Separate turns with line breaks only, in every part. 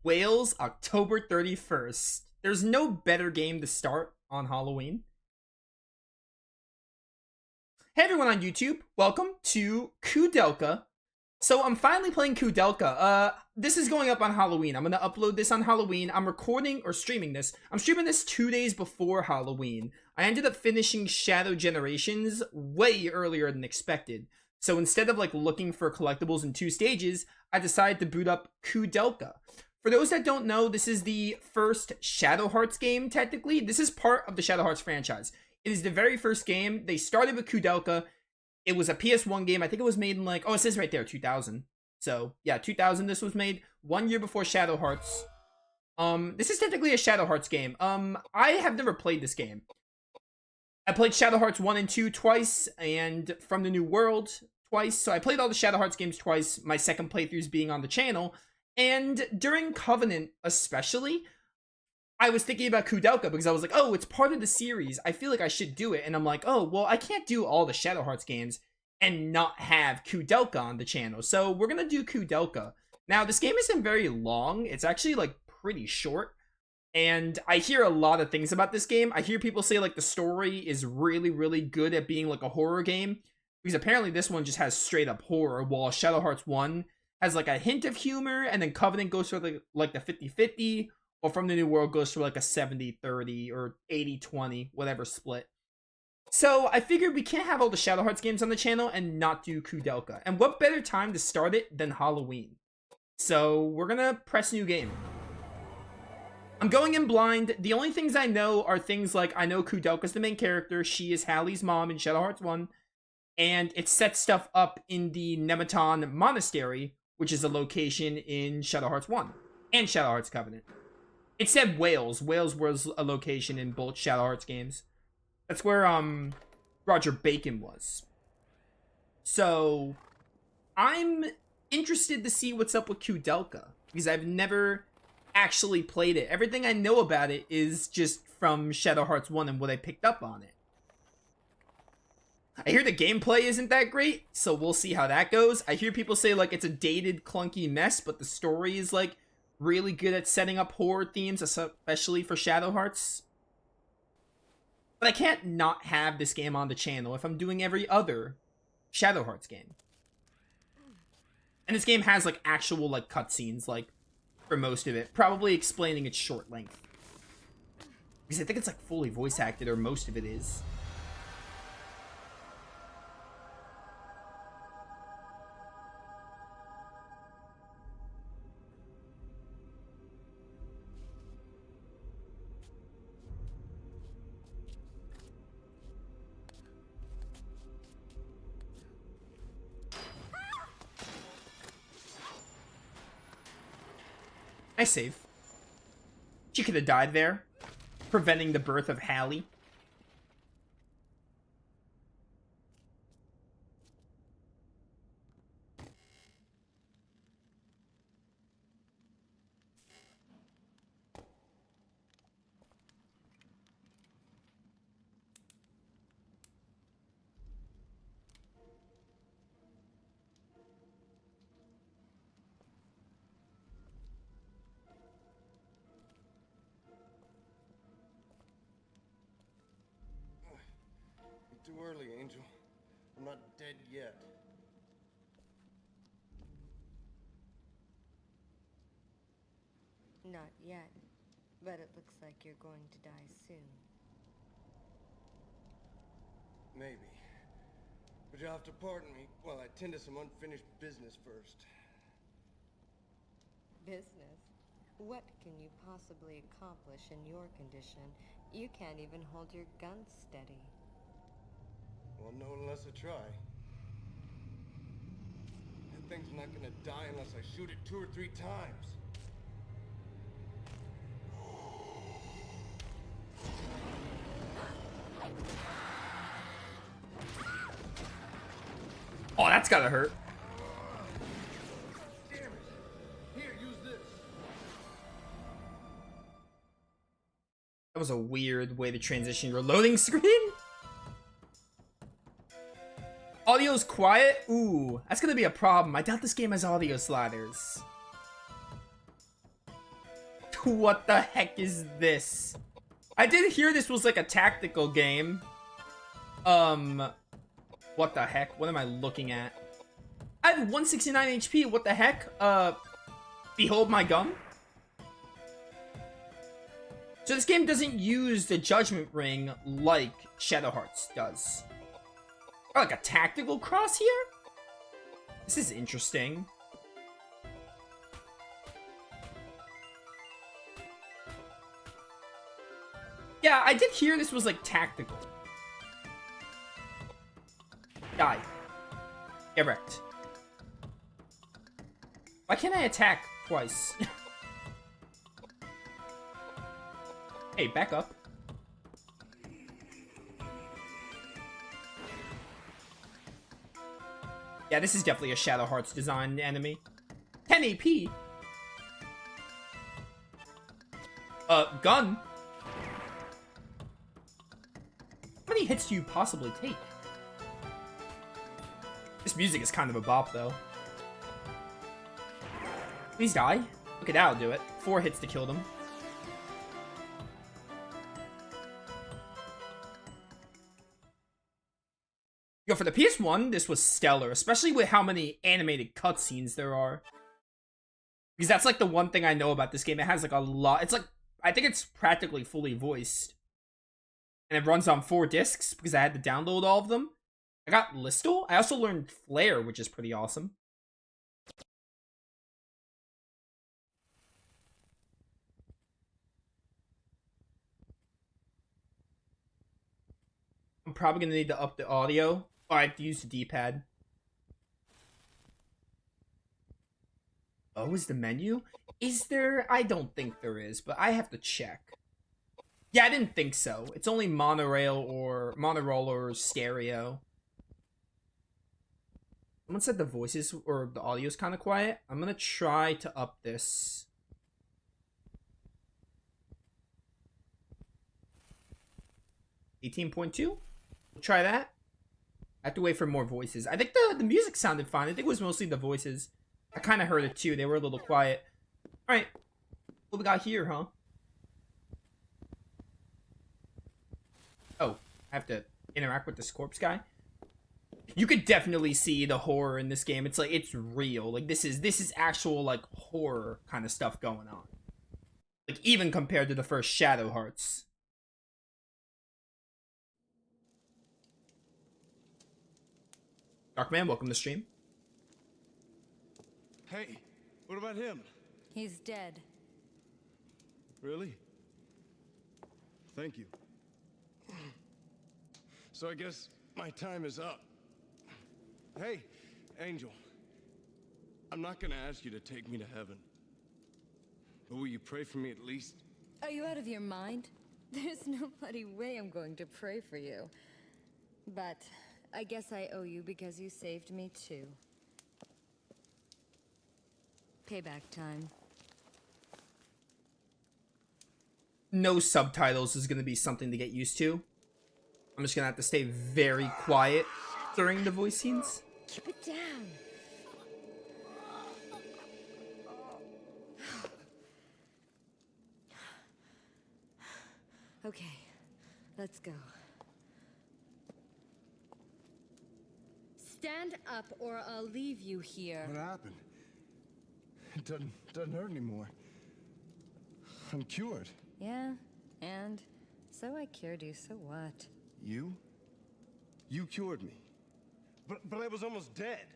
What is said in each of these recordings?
Wales, October 31st. There's no better game to start on Halloween. Hey everyone on YouTube, welcome to Koudelka. So I'm finally playing Koudelka. This is going up on Halloween. I'm gonna upload this on Halloween. I'm recording or streaming this. I'm streaming this 2 days before Halloween. I ended up finishing Shadow Generations way earlier than expected. So instead of like looking for collectibles in 2 stages, I decided to boot up Koudelka. For those that don't know, this is the first Shadow Hearts game, technically. This is part of the Shadow Hearts franchise. It is the very first game. They started with Koudelka. It was a PS1 game. I think it was made in like, oh, it says right there, 2000. So, yeah, 2000 this was made. 1 year before Shadow Hearts. This is technically a Shadow Hearts game. I have never played this game. I played Shadow Hearts 1 and 2 twice, and From the New World twice. So I played all the Shadow Hearts games twice, my second playthroughs being on the channel. And during Covenant especially, I was thinking about Koudelka because I was like, oh, it's part of the series. I feel like I should do it. And I'm like, oh, well, I can't do all the Shadow Hearts games and not have Koudelka on the channel. So we're going to do Koudelka. Now, this game isn't very long. It's actually, like, pretty short. And I hear a lot of things about this game. I hear people say, like, the story is really, really good at being, like, a horror game. Because apparently this one just has straight-up horror, while Shadow Hearts 1 has, like, a hint of humor, and then Covenant goes for, like the 50-50, or From the New World goes for, like, a 70-30, or 80-20, whatever split. So, I figured we can't have all the Shadow Hearts games on the channel and not do Koudelka. And what better time to start it than Halloween? So, we're gonna press new game. I'm going in blind. The only things I know are things like, I know Koudelka's the main character, she is Hallie's mom in Shadow Hearts 1, and it sets stuff up in the Nematon Monastery, which is a location in Shadow Hearts 1 and Shadow Hearts Covenant. It said Wales. Wales was a location in both Shadow Hearts games. That's where Roger Bacon was. So I'm interested to see what's up with Koudelka because I've never actually played it. Everything I know about it is just from Shadow Hearts 1 and what I picked up on it. I hear the gameplay isn't that great, so we'll see how that goes. I hear people say, like, it's a dated, clunky mess, but the story is, like, really good at setting up horror themes, especially for Shadow Hearts. But I can't not have this game on the channel if I'm doing every other Shadow Hearts game. And this game has, like, actual, like, cutscenes, like, for most of it. Probably explaining its short length. Because I think it's, like, fully voice acted, or most of it is. Nice save. She could have died there, preventing the birth of Hallie.
Too early, Angel. I'm not dead yet.
Not yet, but it looks like you're going to die soon.
Maybe. But you'll have to pardon me while I tend to some unfinished business first.
Business? What can you possibly accomplish in your condition? You can't even hold your gun steady.
Well, no unless I try. That thing's not gonna die unless I shoot it 2 or 3 times.
Oh, that's gotta hurt.
Damn it! Here, use this.
That was a weird way to transition your loading screen. Audio's quiet? Ooh, that's gonna be a problem. I doubt this game has audio sliders. What the heck is this? I did hear this was like a tactical game. What the heck? What am I looking at? I have 169 HP. What the heck? Behold my gun? So this game doesn't use the Judgment Ring like Shadow Hearts does. Oh, like a tactical cross here? This is interesting. Yeah, I did hear this was like tactical. Die. Get wrecked. Why can't I attack twice? Hey, back up. Yeah, this is definitely a Shadow Hearts design enemy. 10 AP. Gun. How many hits do you possibly take? This music is kind of a bop, though. Please die. Okay, that'll do it. 4 hits to kill them. Yo, for the PS1, this was stellar, especially with how many animated cutscenes there are. Because that's like the one thing I know about this game. It has like a lot. It's like, I think it's practically fully voiced. And it runs on 4 discs because I had to download all of them. I got Listel. I also learned Flare, which is pretty awesome. I'm probably going to need to up the audio. Or I have to use the D-pad. Oh, is the menu? Is there? I don't think there is, but I have to check. Yeah, I didn't think so. It's only monorail or stereo. Someone said the voices or the audio is kind of quiet. I'm going to try to up this. $18.2. We'll try that. I have to wait for more voices. I think the music sounded fine. I think it was mostly the voices. I kind of heard it too. They were a little quiet. Alright. What we got here, huh? Oh, I have to interact with this corpse guy. You could definitely see the horror in this game. It's like, it's real. Like, this is actual, like, horror kind of stuff going on. Like, even compared to the first Shadow Hearts. Darkman, welcome to the stream.
Hey, what about him?
He's dead.
Really? Thank you. So I guess my time is up. Hey, Angel. I'm not gonna ask you to take me to heaven. But will you pray for me at least?
Are you out of your mind? There's no bloody way I'm going to pray for you. But I guess I owe you because you saved me too. Payback time.
No subtitles is going to be something to get used to. I'm just going to have to stay very quiet during the voice scenes.
Keep it down. Okay, let's go. Stand up or I'll leave you here.
What happened? It doesn't hurt anymore. I'm cured.
Yeah, and so I cured you, so what?
You? You cured me. But I was almost dead.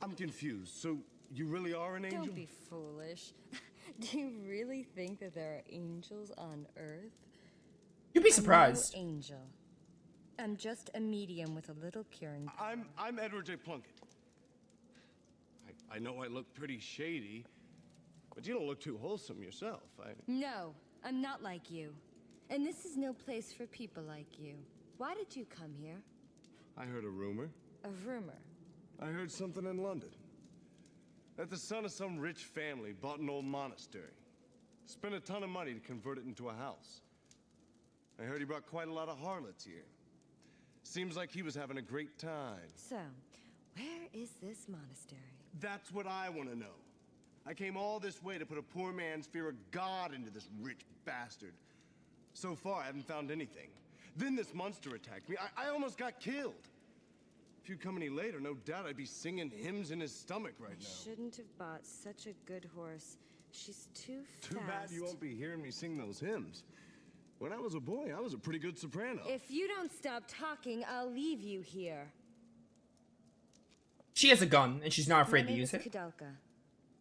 I'm confused. So you really are an angel?
Don't be foolish. Do you really think that there are angels on Earth?
You'd be surprised.
I'm no angel. I'm just a medium with a little curing power.
I'm Edward J. Plunkett. I know I look pretty shady, but you don't look too wholesome yourself.
No, I'm not like you. And this is no place for people like you. Why did you come here?
I heard a rumor.
A rumor.
I heard something in London. That the son of some rich family bought an old monastery. Spent a ton of money to convert it into a house. I heard he brought quite a lot of harlots here. Seems like he was having a great time.
So, where is this monastery?
That's what I want to know. I came all this way to put a poor man's fear of God into this rich bastard. So far, I haven't found anything. Then this monster attacked me. I almost got killed. If you'd come any later, no doubt I'd be singing hymns in his stomach right now.
Shouldn't have bought such a good horse. She's too fast.
Too bad you won't be hearing me sing those hymns. When I was a boy, I was a pretty good soprano.
If you don't stop talking, I'll leave you here.
She has a gun, and she's not afraid to use it.
My name is Koudelka,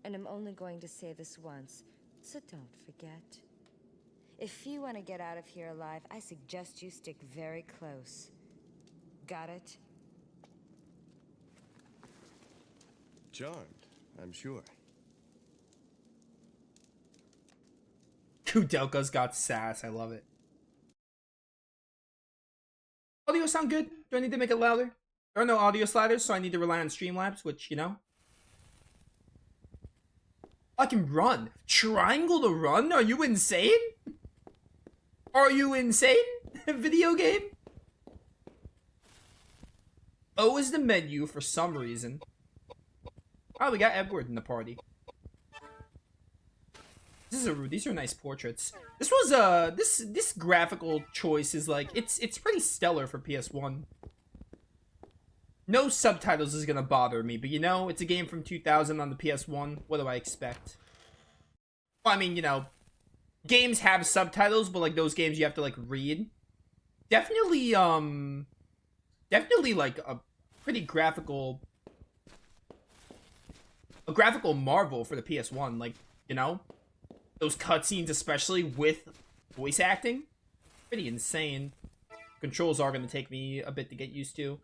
and I'm only going to say this once, so don't forget. If you want to get out of here alive, I suggest you stick very close. Got it?
Charmed, I'm sure.
Koudelka's got sass. I love it. Audio sound good? Do I need to make it louder? There are no audio sliders, so I need to rely on Streamlabs, which, you know. I can run. Triangle to run? Are you insane? Are you insane? Video game? O is the menu for some reason. Oh, we got Edward in the party. These are nice portraits. This was this graphical choice is like it's pretty stellar for PS1. No subtitles is gonna bother me, but you know, it's a game from 2000 on the PS1. What do I expect? Well, I mean, you know, games have subtitles, but like those games you have to like read. Definitely like a pretty graphical marvel for the PS1, like, you know? Those cutscenes, especially with voice acting, pretty insane. Controls are going to take me a bit to get used to.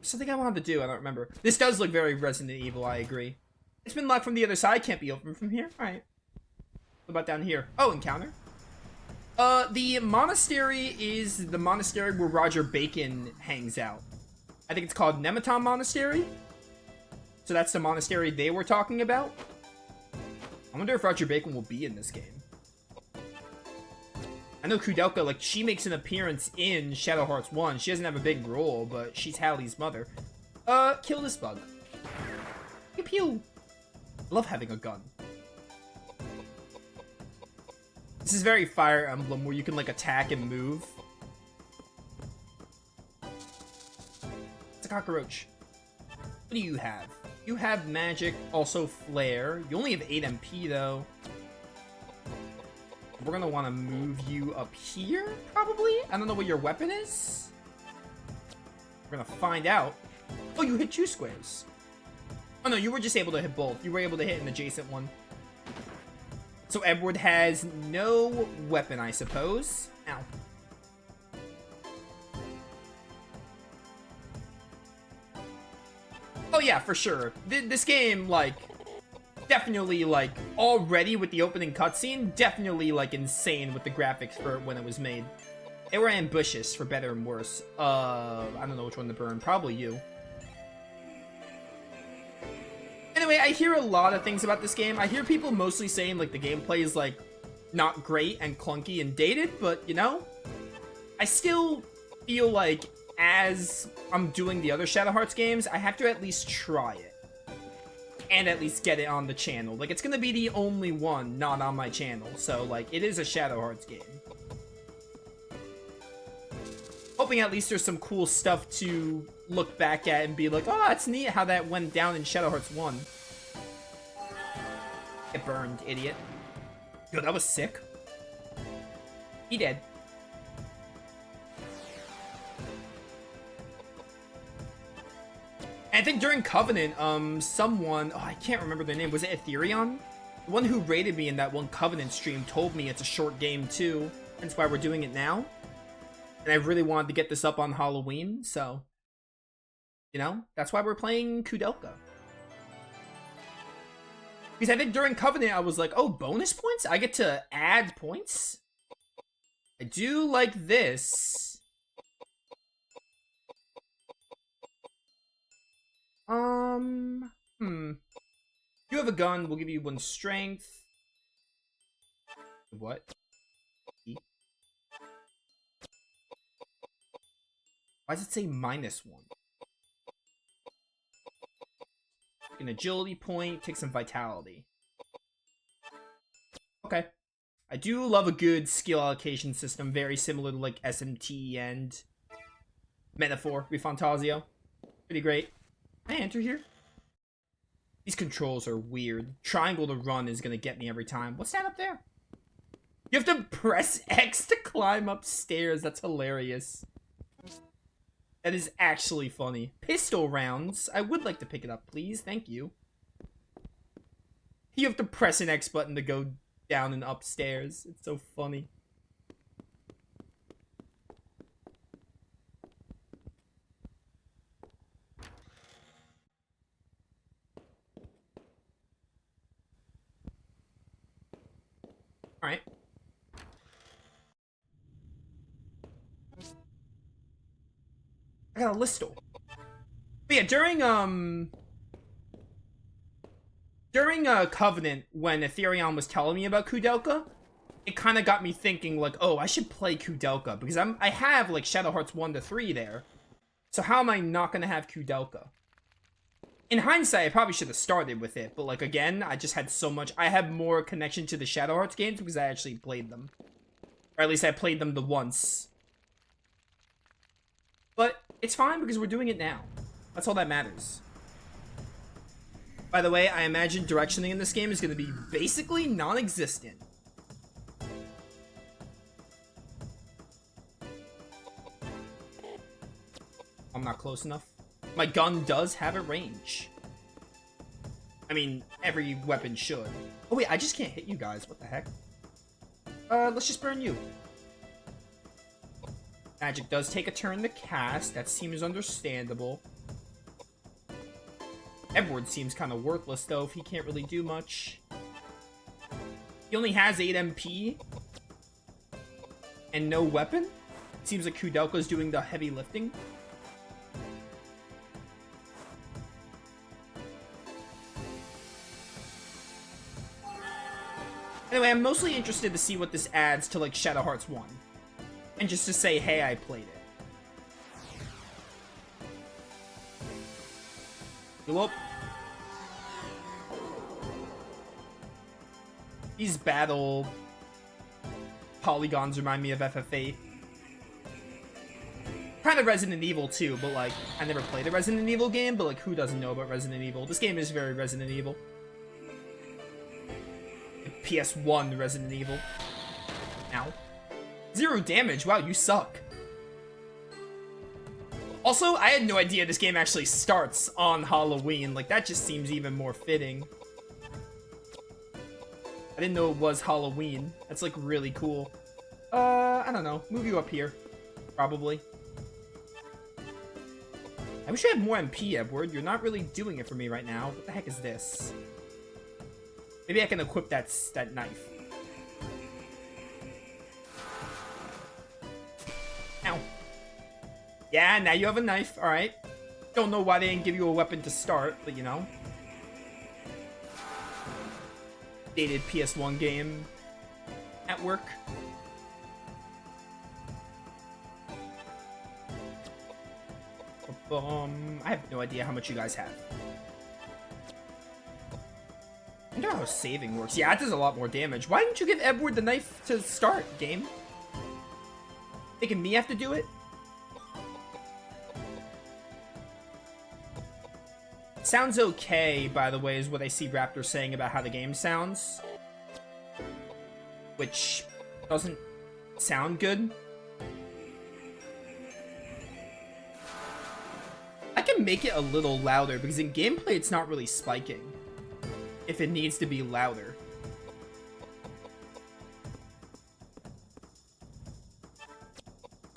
Something I wanted to do, I don't remember. This does look very Resident Evil, I agree. It's been locked from the other side, can't be opened from here. Alright. What about down here? Oh, encounter. The monastery is the monastery where Roger Bacon hangs out. I think it's called Nemeton Monastery. So that's the monastery they were talking about. I wonder if Roger Bacon will be in this game. I know Koudelka, like, she makes an appearance in Shadow Hearts 1. She doesn't have a big role, but she's Hallie's mother. Kill this bug. Pew pew. I love having a gun. This is very Fire Emblem, where you can, like, attack and move. It's a cockroach. What do you have? You have magic, also flare. You only have 8 MP, though. We're gonna want to move you up here, probably? I don't know what your weapon is. We're gonna find out. Oh, you hit 2 squares. Oh, no, you were just able to hit both. You were able to hit an adjacent one. So Edward has no weapon, I suppose. Ow. Oh yeah, for sure. This game, like, definitely, like, already with the opening cutscene, definitely, like, insane with the graphics for when it was made. They were ambitious, for better and worse. I don't know which one to burn. Probably you. Anyway, I hear a lot of things about this game. I hear people mostly saying, like, the gameplay is, like, not great and clunky and dated, but, you know, I still feel like as I'm doing the other Shadow Hearts games, I have to at least try it. And at least get it on the channel. Like, it's gonna be the only one not on my channel. So, like, it is a Shadow Hearts game. Hoping at least there's some cool stuff to look back at and be like, oh, it's neat how that went down in Shadow Hearts 1. Get burned, idiot. Yo, that was sick. He dead. And I think during Covenant, someone, oh, I can't remember their name, was it Ethereon? The one who rated me in that one Covenant stream told me it's a short game too, hence why we're doing it now. And I really wanted to get this up on Halloween, so, you know, that's why we're playing Koudelka. Because I think during Covenant, I was like, oh, bonus points? I get to add points? I do like this. You have a gun, we'll give you 1 strength. What? Why does it say -1? an agility point, take some vitality. Okay. I do love a good skill allocation system, very similar to like SMT and Metaphor Refantasio. Pretty great. Can I enter here? These controls are weird. Triangle to run is gonna get me every time. What's that up there? You have to press X to climb upstairs. That's hilarious. That is actually funny. Pistol rounds. I would like to pick it up, please. Thank you. You have to press an X button to go down and upstairs. It's so funny. Alright. I got a listal. But yeah, during Covenant, when Ethereon was telling me about Koudelka, it kind of got me thinking, like, oh, I should play Koudelka, because I have, like, Shadow Hearts 1 to 3 there. So how am I not gonna have Koudelka? In hindsight, I probably should have started with it, but, like, again, I just had so much... I have more connection to the Shadow Hearts games because I actually played them. Or at least I played them the once. But it's fine because we're doing it now. That's all that matters. By the way, I imagine directioning in this game is going to be basically non-existent. I'm not close enough. My gun does have a range. I mean, every weapon should. Oh wait, I just can't hit you guys. What the heck? Let's just burn you. Magic does take a turn to cast. That seems understandable. Edward seems kind of worthless, though, if he can't really do much. He only has 8 MP. And no weapon? Seems like Koudelka's doing the heavy lifting. Anyway, I'm mostly interested to see what this adds to, like, Shadow Hearts 1. And just to say, hey, I played it. Go up. These battle polygons remind me of FF8. Kind of Resident Evil too, but like, I never played a Resident Evil game, but like, who doesn't know about Resident Evil? This game is very Resident Evil. PS1 Resident Evil. Ow. 0 damage, wow, you suck. Also, I had no idea this game actually starts on Halloween. Like, that just seems even more fitting. I didn't know it was Halloween. That's, like, really cool. I don't know. Move you up here. Probably. I wish I had more MP, Edward. You're not really doing it for me right now. What the heck is this? Maybe I can equip that knife. Ow. Yeah, now you have a knife. Alright. Don't know why they didn't give you a weapon to start, but you know. Dated PS1 game at work. I have no idea how much you guys have. I wonder how saving works. Yeah, it does a lot more damage. Why didn't you give Edward the knife to start, game? Making me have to do it? Sounds okay, by the way, is what I see Raptor saying about how the game sounds. Which doesn't sound good. I can make it a little louder, because in gameplay it's not really spiking. If it needs to be louder.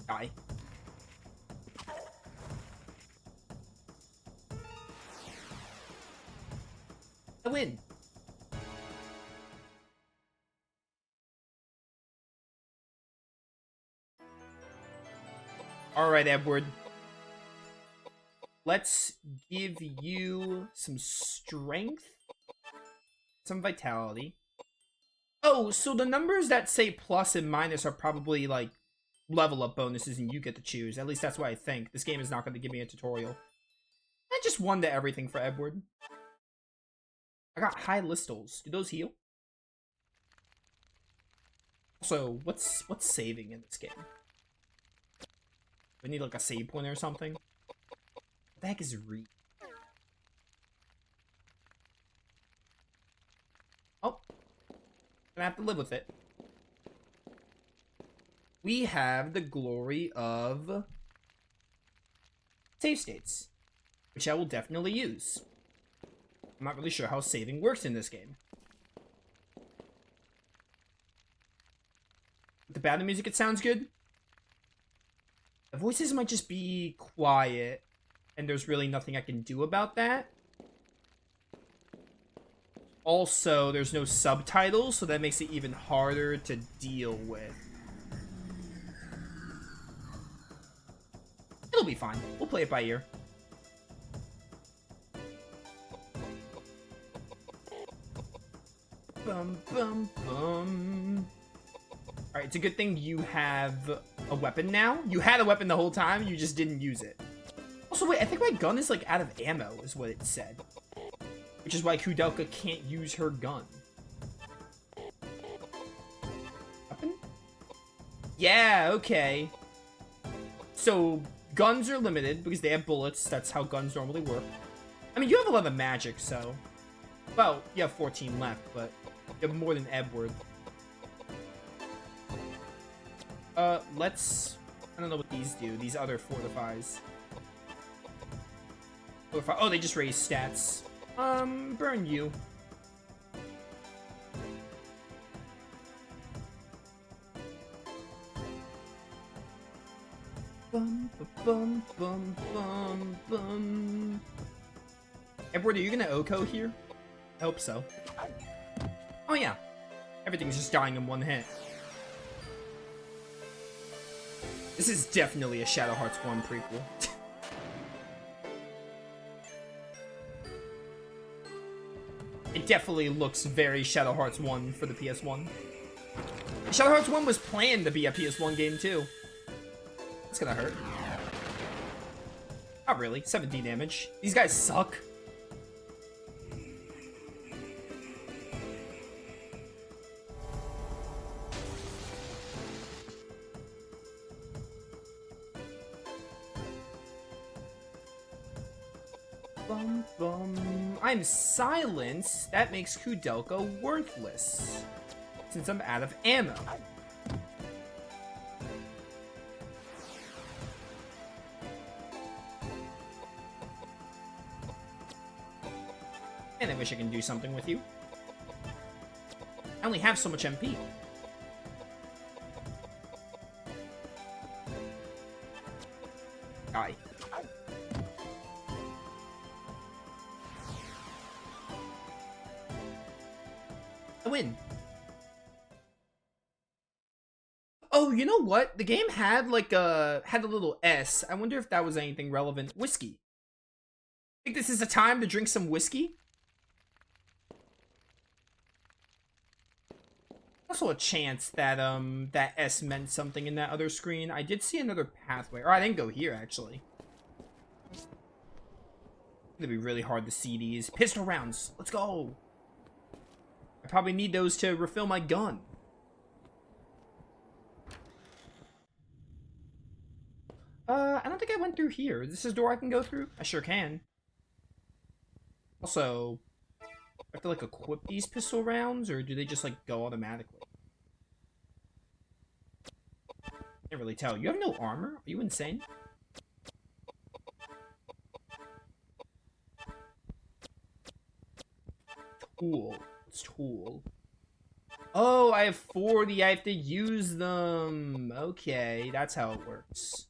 Die. I win. Alright, Edward. Let's give you some strength. Some vitality. Oh, so the numbers that say plus and minus are probably, like, level up bonuses and you get to choose. At least that's what I think. This game is not going to give me a tutorial. I just won to everything for Edward. I got high listals. Do those heal? Also, what's saving in this game? We need like a save point or something. What the heck is read? Oh, gonna have to live with it. We have the glory of save states, which I will definitely use. I'm not really sure how saving works in this game. With the battle music, it sounds good. The voices might just be quiet, and there's really nothing I can do about that. Also, there's no subtitles, so that makes it even harder to deal with. It'll be fine. We'll play it by ear. Bum, bum, bum. Alright, it's a good thing you have a weapon now. You had a weapon the whole time, you just didn't use it. Also, wait, I think my gun is, like, out of ammo, is what it said. Which is why Koudelka can't use her gun. Weapon? Yeah, okay. So, guns are limited because they have bullets. That's how guns normally work. I mean, you have a lot of magic, so... Well, you have 14 left, but you have more than Edward. Let's... I don't know what these do. These other fortifies. Oh, they just raise stats. Burn you. Bum, bum, bum, bum, bum. Edward, are you gonna Oko here? I hope so. Oh yeah. Everything's just dying in one hit. This is definitely a Shadow Hearts 1 prequel. It definitely looks very Shadow Hearts 1 for the PS1. Shadow Hearts 1 was planned to be a PS1 game too. That's gonna hurt. Not really. 17 damage. These guys suck. Bum, bum. I'm silenced. That makes Koudelka worthless. Since I'm out of ammo. And I wish I can do something with you. I only have so much MP. Die. I win. Oh, you know what? The game had like a little S. I wonder if that was anything relevant. Whiskey. Think this is a time to drink some whiskey? Also a chance that that S meant something in that other screen. I did see another pathway. Or I didn't go here actually. It's gonna be really hard to see these. Pistol rounds. Let's go. I probably need those to refill my gun. I don't think I went through here. Is this a door I can go through? I sure can. Also, I have to like equip these pistol rounds, or do they just like go automatically? Can't really tell. You have no armor? Are you insane? Tool. It's tool. Oh, I have 40. I have to use them. Okay, that's how it works.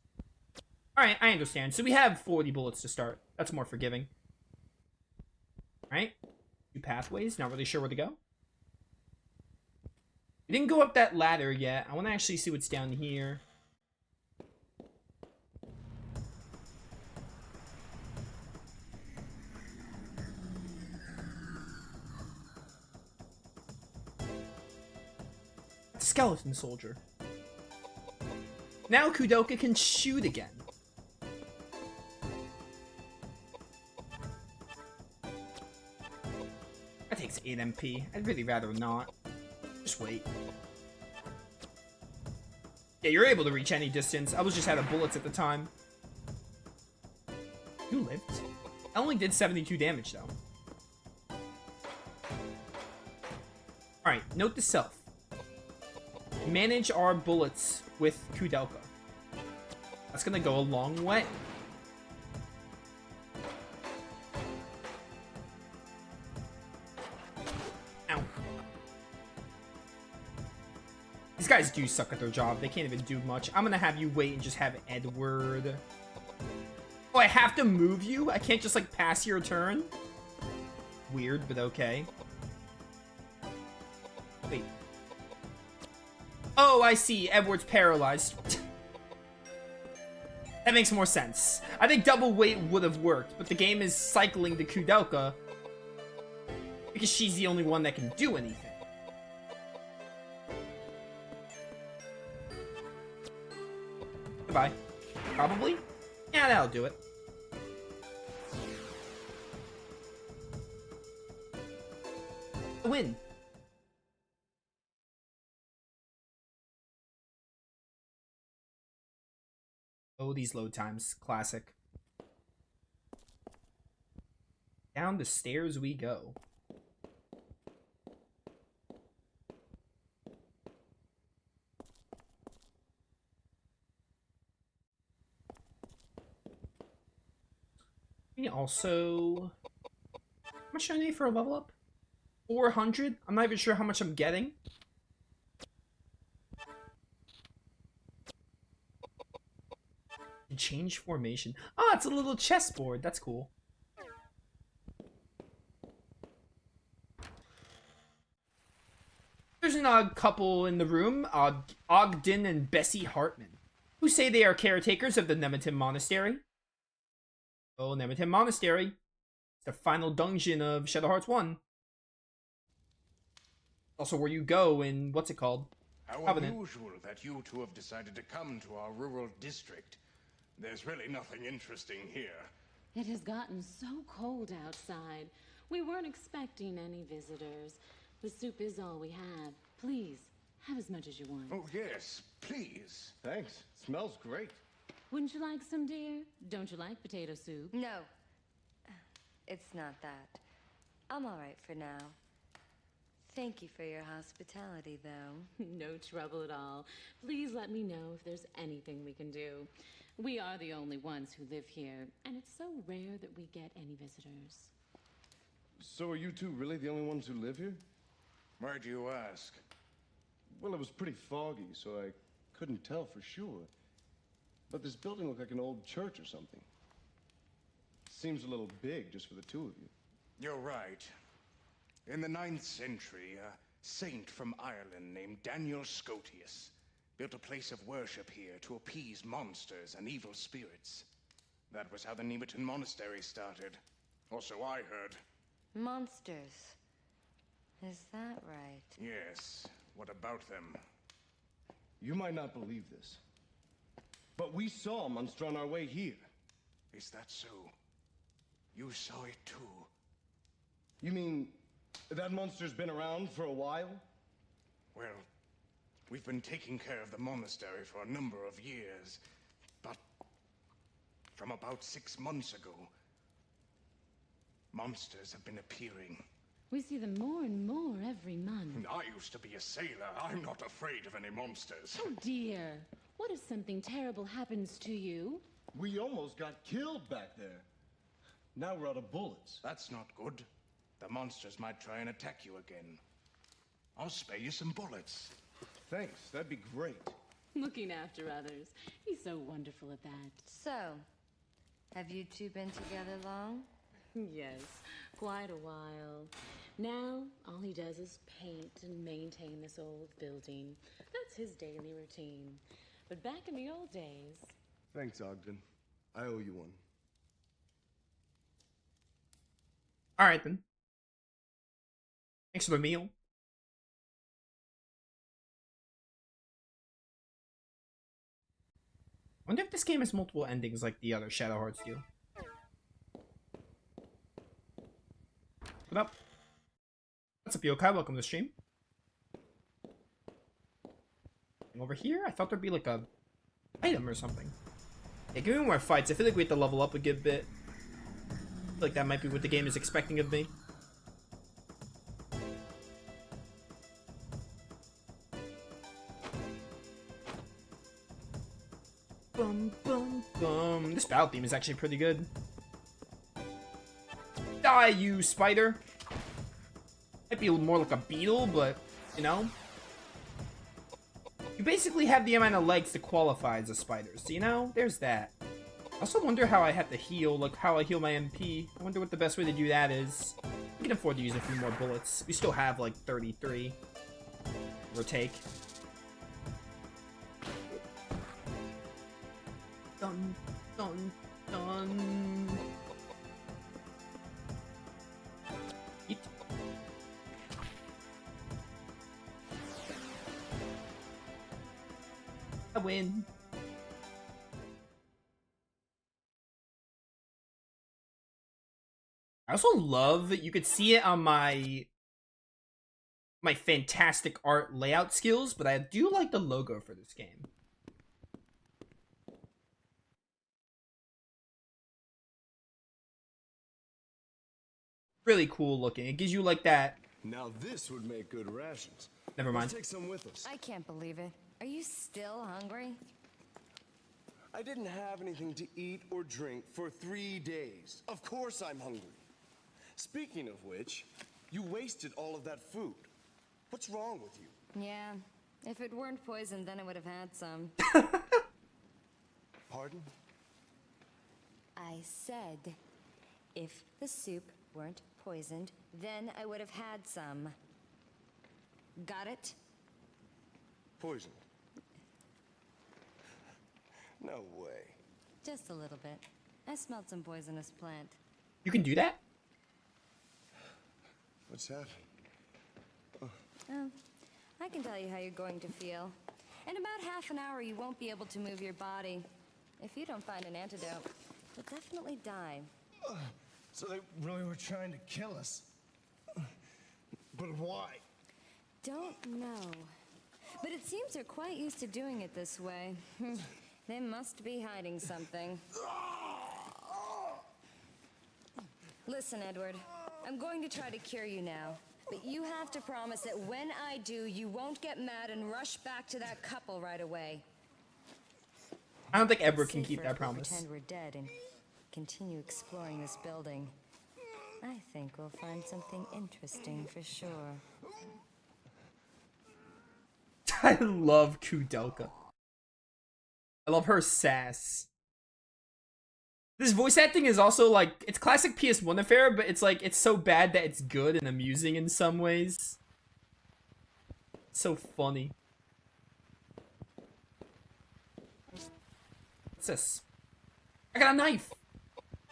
Alright, I understand. So we have 40 bullets to start. That's more forgiving. Alright. 2 pathways. Not really sure where to go. We didn't go up that ladder yet. I want to actually see what's down here. Skeleton soldier. Now Koudelka can shoot again. That takes 8 MP. I'd really rather not. Just wait. Yeah, you're able to reach any distance. I was just out of bullets at the time. You lived? I only did 72 damage, though. Alright, note to self. Manage our bullets with Koudelka. That's gonna go a long way. Ow. These guys do suck at their job. They can't even do much. I'm gonna have you wait and just have Edward. Oh, I have to move you? I can't just, like, pass your turn? Weird, but okay. Wait. Oh, I see. Edward's paralyzed. That makes more sense. I think double weight would have worked, but the game is cycling the Koudelka because she's the only one that can do anything. Goodbye. Probably? Yeah, that'll do it. Win. Oh, these load times. Classic. Down the stairs we go. We also... How much do I need for a level up? 400? I'm not even sure how much I'm getting. Change formation. Oh, it's a little chessboard. That's cool. There's an odd couple in the room, Ogden and Bessie Hartman, who say they are caretakers of the Nemeton Monastery. Oh, Nemeton Monastery. It's the final dungeon of Shadow Hearts 1. Also where you go in, what's it called?
How
Covenant.
unusual that you two have decided to come to our rural district. There's really nothing interesting here.
It has gotten so cold outside. We weren't expecting any visitors. The soup is all we have. Please, have as much as you want.
Oh, yes, please.
Thanks. Smells great.
Wouldn't you like some, dear? Don't you like potato soup?
No. It's not that. I'm all right for now. Thank you for your hospitality, though.
No trouble at all. Please let me know if there's anything we can do. We are the only ones who live here, and it's so rare that we get any visitors.
So are you two really the only ones who live here?
Why do you ask?
Well, it was pretty foggy, so I couldn't tell for sure. But this building looked like an old church or something. Seems a little big just for the two of you.
You're right. In the 9th century, a saint from Ireland named Daniel Scotius built a place of worship here to appease monsters and evil spirits. That was how the Nemeton Monastery started. Or so I heard.
Monsters. Is that right?
Yes. What about them?
You might not believe this, but we saw a monster on our way here.
Is that so? You saw it too?
You mean that monster's been around for a while?
Well, we've been taking care of the monastery for a number of years, but from about 6 months ago, monsters have been appearing.
We see them more and more every month.
I used to be a sailor. I'm not afraid of any monsters.
Oh dear. What if something terrible happens to you?
We almost got killed back there. Now we're out of bullets.
That's not good. The monsters might try and attack you again. I'll spare you some bullets.
Thanks, that'd be great.
Looking after others. He's so wonderful at that.
So, have you two been together long?
Yes, quite a while. Now, all he does is paint and maintain this old building. That's his daily routine. But back in the old days...
Thanks, Ogden. I owe you one.
Alright then. Thanks for the meal. I wonder if this game has multiple endings like the other Shadow Hearts do. What up? What's up, Yokai? Welcome to the stream. Over here? I thought there'd be like a item or something. Yeah, give me more fights. I feel like we have to level up a good bit. I feel like that might be what the game is expecting of me. Bum, bum, bum. This battle theme is actually pretty good. Die, you spider! Might be more like a beetle, but, you know. You basically have the amount of legs to qualify as a spider, so, you know, there's that. I also wonder how I have to heal, like how I heal my MP. I wonder what the best way to do that is. We can afford to use a few more bullets. We still have, like, 33. Or take. Dun, dun, dun. Eat. I win. I also love that you could see it on my fantastic art layout skills, but I do like the logo for this game. Really cool looking. It gives you like that.
Now this would make good rations.
Never mind.
Let's take some with us.
I can't believe it. Are you still hungry?
I didn't have anything to eat or drink for 3 days. Of course I'm hungry. Speaking of which, you wasted all of that food. What's wrong with you?
Yeah. If it weren't poisoned, then I would have had some.
Pardon?
I said, if the soup weren't poisoned, then I would have had some. Got it?
Poisoned? No way.
Just a little bit. I smelled some poisonous plant.
You can do that?
What's happening?
Oh, I can tell you how you're going to feel. In about half an hour, you won't be able to move your body. If you don't find an antidote, you'll definitely die.
So they really were trying to kill us. But why?
Don't know. But it seems they're quite used to doing it this way. They must be hiding something. Listen, Edward. I'm going to try to cure you now. But you have to promise that when I do, you won't get mad and rush back to that couple right away.
I don't think Edward can
Safer
keep that
if we
promise.
Pretend we're dead and continue exploring this building. I think we'll find something interesting for sure.
I love Koudelka. I love her sass. This voice acting is also like, it's classic PS1 affair, but it's like, it's so bad that it's good and amusing in some ways. It's so funny. What's this? I got a knife!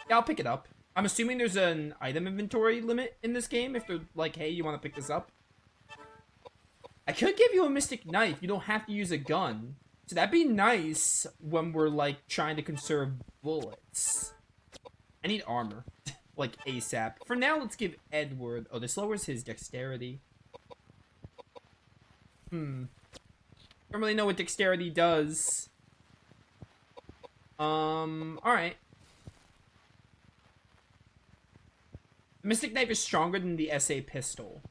Yeah, I'll pick it up. I'm assuming there's an item inventory limit in this game if they're like, hey, you want to pick this up? I could give you a mystic knife. You don't have to use a gun. So that'd be nice when we're, like, trying to conserve bullets. I need armor. Like, ASAP. For now, let's give Edward... Oh, this lowers his dexterity. Don't really know what dexterity does. Alright. The Mystic Knife is stronger than the SA pistol.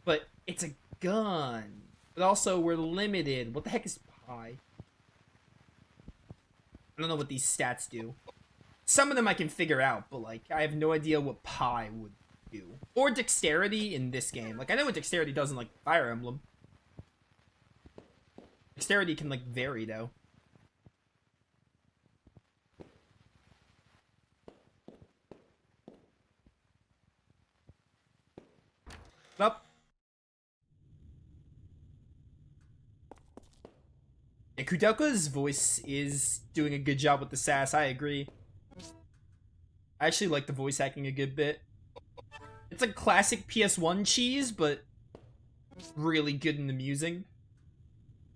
But it's a gun. But also, we're limited. What the heck is pi? I don't know what these stats do. Some of them I can figure out, but, like, I have no idea what pi would do. Or dexterity in this game. Like, I know what dexterity does in, like, Fire Emblem. Dexterity can, like, vary, though. Up. Yeah, Koudelka's voice is doing a good job with the sass, I agree. I actually like the voice acting a good bit. It's a classic PS1 cheese, but really good and amusing.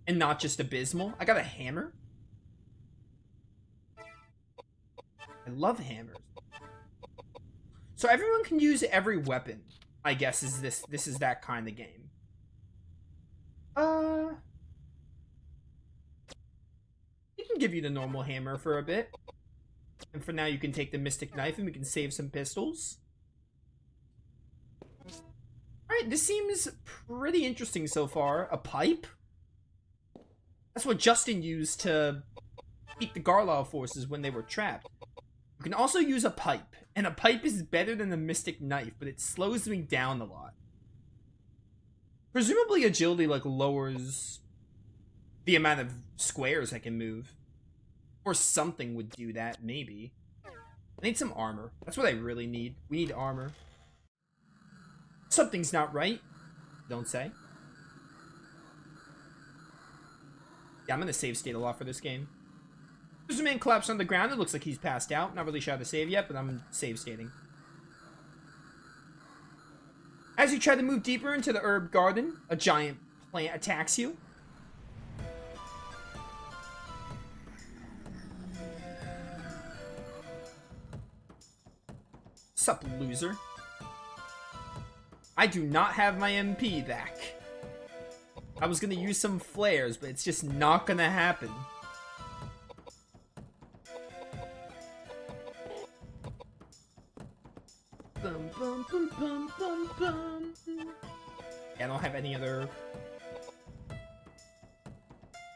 And not just abysmal. I got a hammer. I love hammers. So everyone can use every weapon. I guess is this is that kind of game. We can give you the normal hammer for a bit. And for now you can take the mystic knife and we can save some pistols. Alright, this seems pretty interesting so far. A pipe? That's what Justin used to beat the Garlow forces when they were trapped. You can also use a pipe. And a pipe is better than the mystic knife, but it slows me down a lot. Presumably agility like lowers the amount of squares I can move. Or something would do that, maybe. I need some armor. That's what I really need. We need armor. Something's not right. Don't say. Yeah, I'm gonna save state a lot for this game. There's a man collapsed on the ground. It looks like he's passed out. Not really sure how to save yet, but I'm save stating. As you try to move deeper into the herb garden, a giant plant attacks you. Sup, loser? I do not have my MP back. I was gonna use some flares, but it's just not gonna happen. Bum, bum, bum, bum, bum, bum. Yeah, I don't have any other...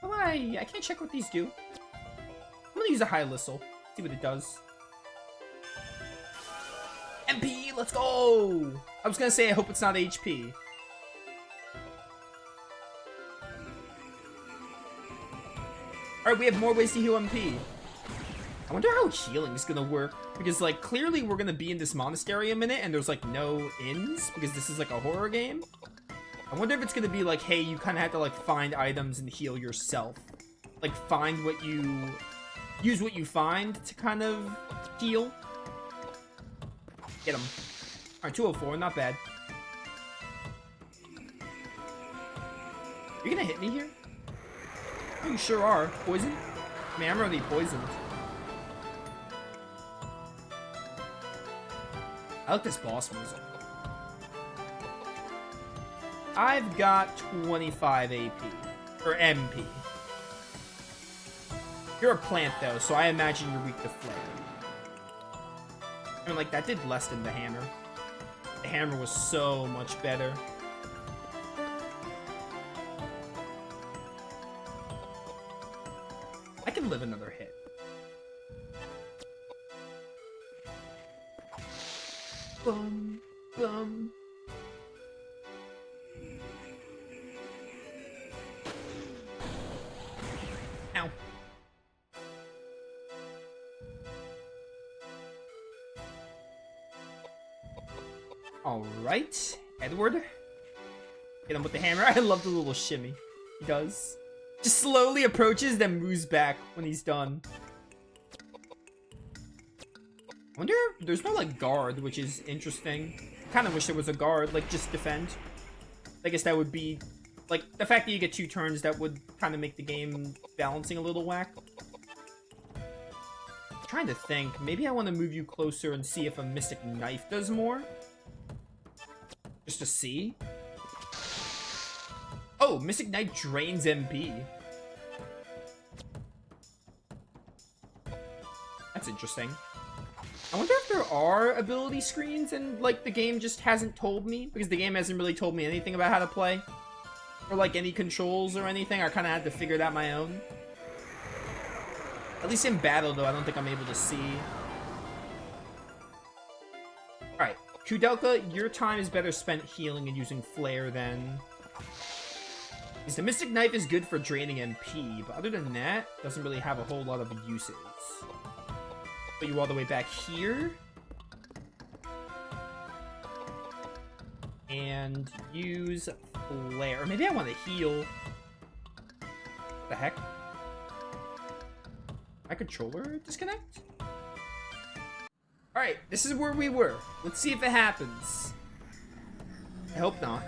Oh, I can't check what these do. I'm gonna use a high whistle. See what it does. MP, let's go! I was gonna say I hope it's not HP. Alright, we have more ways to heal MP. I wonder how healing is gonna work. Because, like, clearly we're gonna be in this monastery a minute and there's, like, no inns. Because this is, like, a horror game. I wonder if it's gonna be like, hey, you kind of have to, like, find items and heal yourself. Like, find what you... Use what you find to kind of heal. Get him. Alright, 204, not bad. You gonna hit me here? Oh, you sure are. Poison? I mean, I'm already poisoned. I like this boss music. I've got 25 AP. Or MP. You're a plant, though, so I imagine you're weak to flare. I mean, like, that did less than the hammer. The hammer was so much better. I can live another hit. Bum, bum. Ow. Alright, Edward. Hit him with the hammer. I love the little shimmy he does. Just slowly approaches, then moves back when he's done. I wonder if there's no, like, guard, which is interesting. Kind of wish there was a guard, like, just defend. I guess that would be, like, the fact that you get 2 turns, that would kind of make the game balancing a little whack. I'm trying to think. Maybe I want to move you closer and see if a mystic knife does more. Just to see. Oh, mystic knife drains MP. That's interesting. I wonder if there are ability screens and, like, the game just hasn't told me, because the game hasn't really told me anything about how to play. Or, like, any controls or anything. I kind of had to figure it out my own. At least in battle, though, I don't think I'm able to see. Alright. Koudelka, your time is better spent healing and using flare than... The mystic knife is good for draining MP, but other than that, doesn't really have a whole lot of uses. Put you all the way back here. And use flare. Or maybe I want to heal. What the heck? My controller disconnect? Alright, this is where we were. Let's see if it happens. I hope not.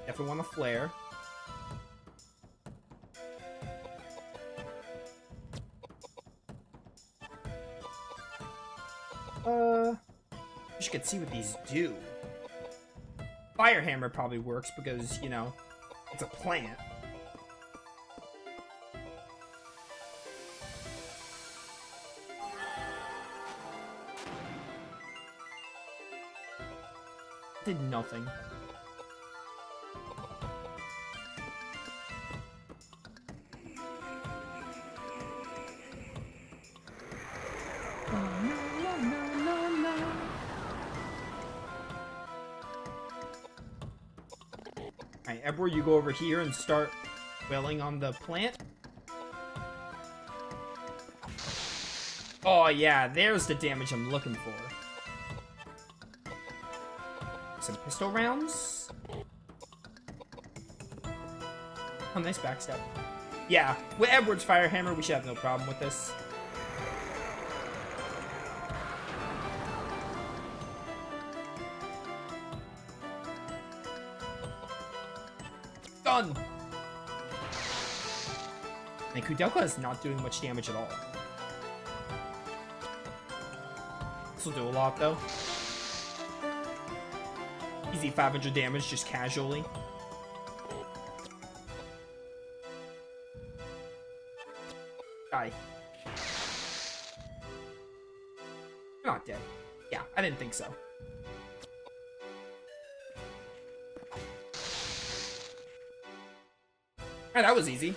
Definitely want a flare. see what these do. Fire hammer probably works because, you know, it's a plant. Did nothing. Alright, Edward, you go over here and start wailing on the plant. Oh yeah, there's the damage I'm looking for. Some pistol rounds. Oh, nice backstab. Yeah, with Edward's fire hammer, we should have no problem with this. Done! And Koudelka is not doing much damage at all. This will do a lot, though. Easy 500 damage, just casually. Die. You're not dead. Yeah, I didn't think so. Alright, that was easy.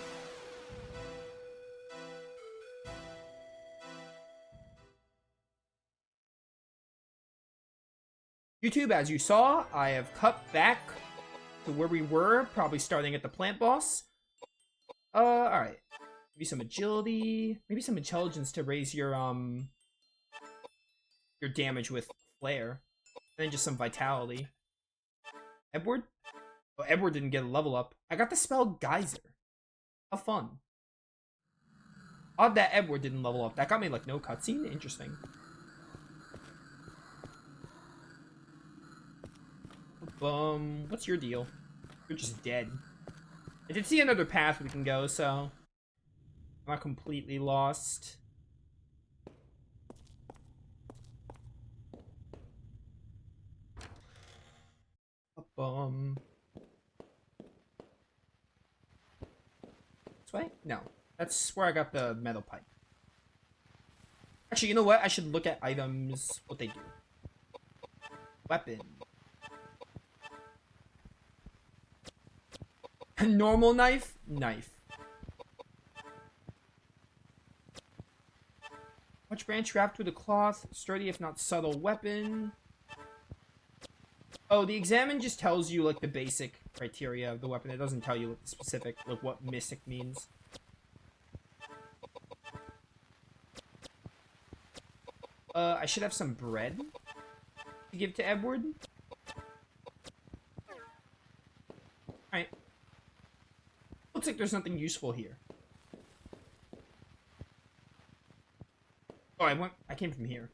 YouTube, as you saw, I have cut back to where we were, probably starting at the plant boss. Alright. Maybe some agility, maybe some intelligence to raise your damage with flare. And then just some vitality. Edward? Oh, Edward didn't get a level up. I got the spell Geyser. How fun. Odd that Edward didn't level up. That got me, like, no cutscene? Interesting. What's your deal? You're just dead. I did see another path we can go, so I'm not completely lost. This way? No. That's where I got the metal pipe. Actually, you know what? I should look at items, what they do. Weapon. Normal knife? Knife. Much branch wrapped with a cloth. Sturdy if not subtle weapon. Oh, the examine just tells you, like, the basic criteria of the weapon. It doesn't tell you, like, the specific, like, what mystic means. I should have some bread to give to Edward. Alright. Looks like there's nothing useful here. Oh, I came from here.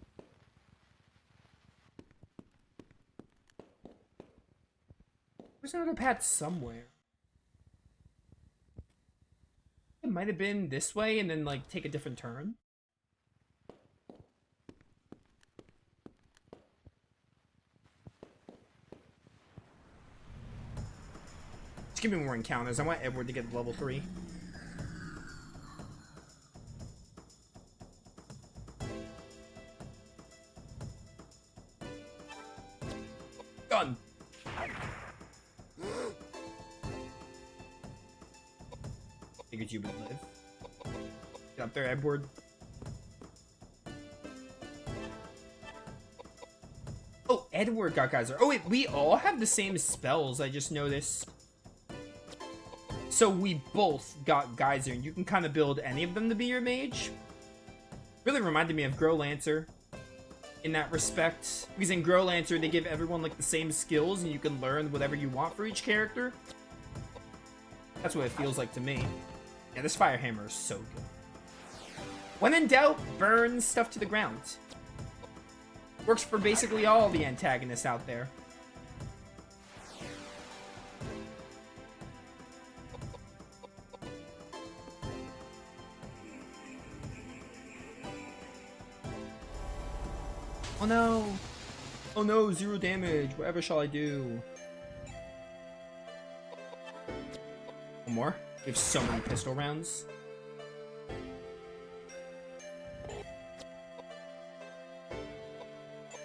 There's another path somewhere. It might have been this way and then, like, take a different turn. Just give me more encounters. I want Edward to get level 3. Done. Figured you would live. Get up there, Edward. Oh, Edward got geyser. Oh wait, we all have the same spells, I just noticed. So we both got geyser, and you can kind of build any of them to be your mage. Really reminded me of Growlancer in that respect. Because in Growlancer, they give everyone, like, the same skills, and you can learn whatever you want for each character. That's what it feels like to me. Yeah, this fire hammer is so good. When in doubt, burn stuff to the ground. Works for basically all the antagonists out there. Oh no. Oh no, 0 damage. Whatever shall I do? One more. We have so many pistol rounds.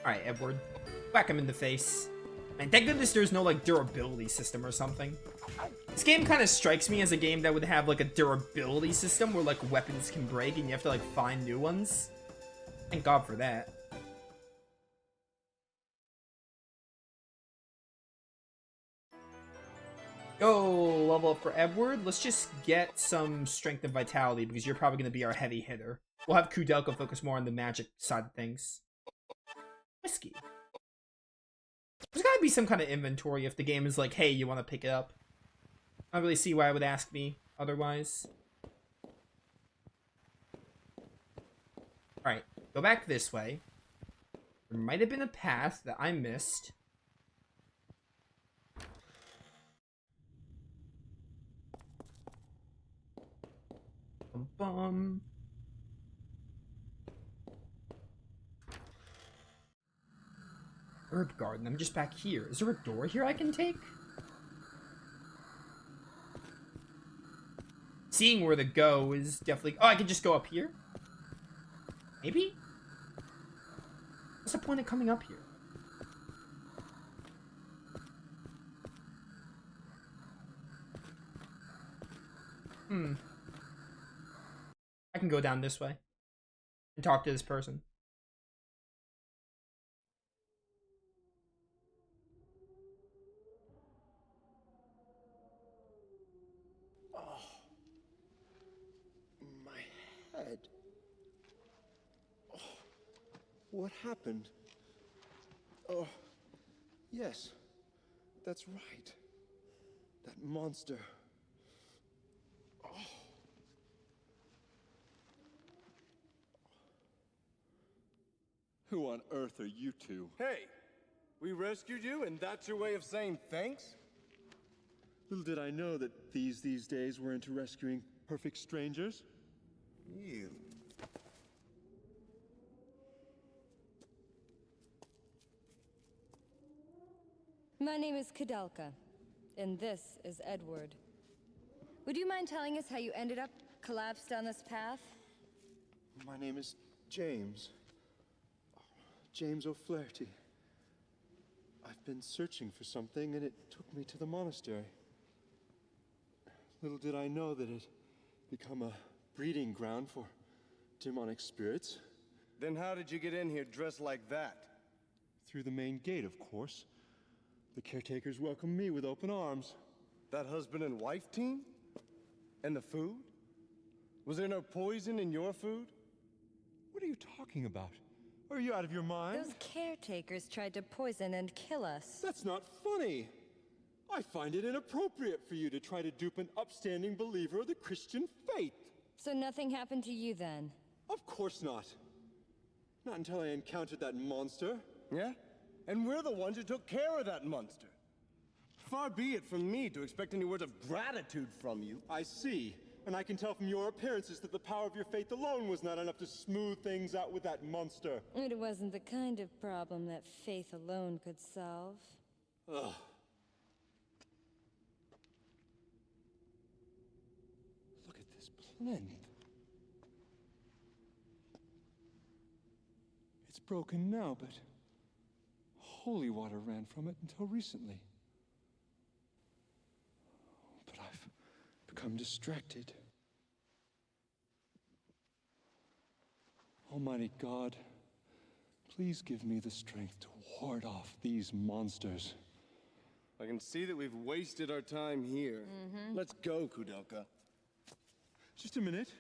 Alright, Edward. Whack him in the face. Man, thank goodness there's no, like, durability system or something. This game kind of strikes me as a game that would have, like, a durability system where, like, weapons can break and you have to, like, find new ones. Thank God for that. Yo, level up for Edward. Let's just get some strength and vitality because you're probably going to be our heavy hitter. We'll have Koudelka focus more on the magic side of things. Whiskey. There's gotta be some kind of inventory if the game is like, hey, you want to pick it up. I don't really see why it would ask me otherwise. Alright, go back this way. There might have been a path that I missed. Bum. Herb garden. I'm just back here. Is there a door here I can take? Seeing where to go is definitely... Oh, I can just go up here? Maybe? What's the point of coming up here? I can go down this way and talk to this person.
My head. Oh, what happened? Oh, yes, that's right. That monster. Oh. Who on earth are you two?
Hey, we rescued you, and that's your way of saying thanks?
Little did I know that these days were into rescuing perfect strangers.
You.
My name is Koudelka, and this is Edward. Would you mind telling us how you ended up collapsed on this path?
My name is James. James O'Flaherty. I've been searching for something, and it took me to the monastery. Little did I know that it'd become a breeding ground for demonic spirits.
Then how did you get in here dressed like that?
Through the main gate, of course. The caretakers welcomed me with open arms.
That husband and wife team? And the food? Was there no poison in your food?
What are you talking about? Are you out of your mind?
Those caretakers tried to poison and kill us.
That's not funny. I find it inappropriate for you to try to dupe an upstanding believer of the Christian faith.
So nothing happened to you then?
Of course not. Not until I encountered that monster.
Yeah? And we're the ones who took care of that monster. Far be it from me to expect any words of gratitude from you.
I see. And I can tell from your appearances that the power of your faith alone was not enough to smooth things out with that monster.
It wasn't the kind of problem that faith alone could solve.
Ugh. Look at this plinth. It's broken now, but holy water ran from it until recently. But I've become distracted. Almighty God, please give me the strength to ward off these monsters.
I can see that we've wasted our time here. Let's go, Koudelka.
Just a minute.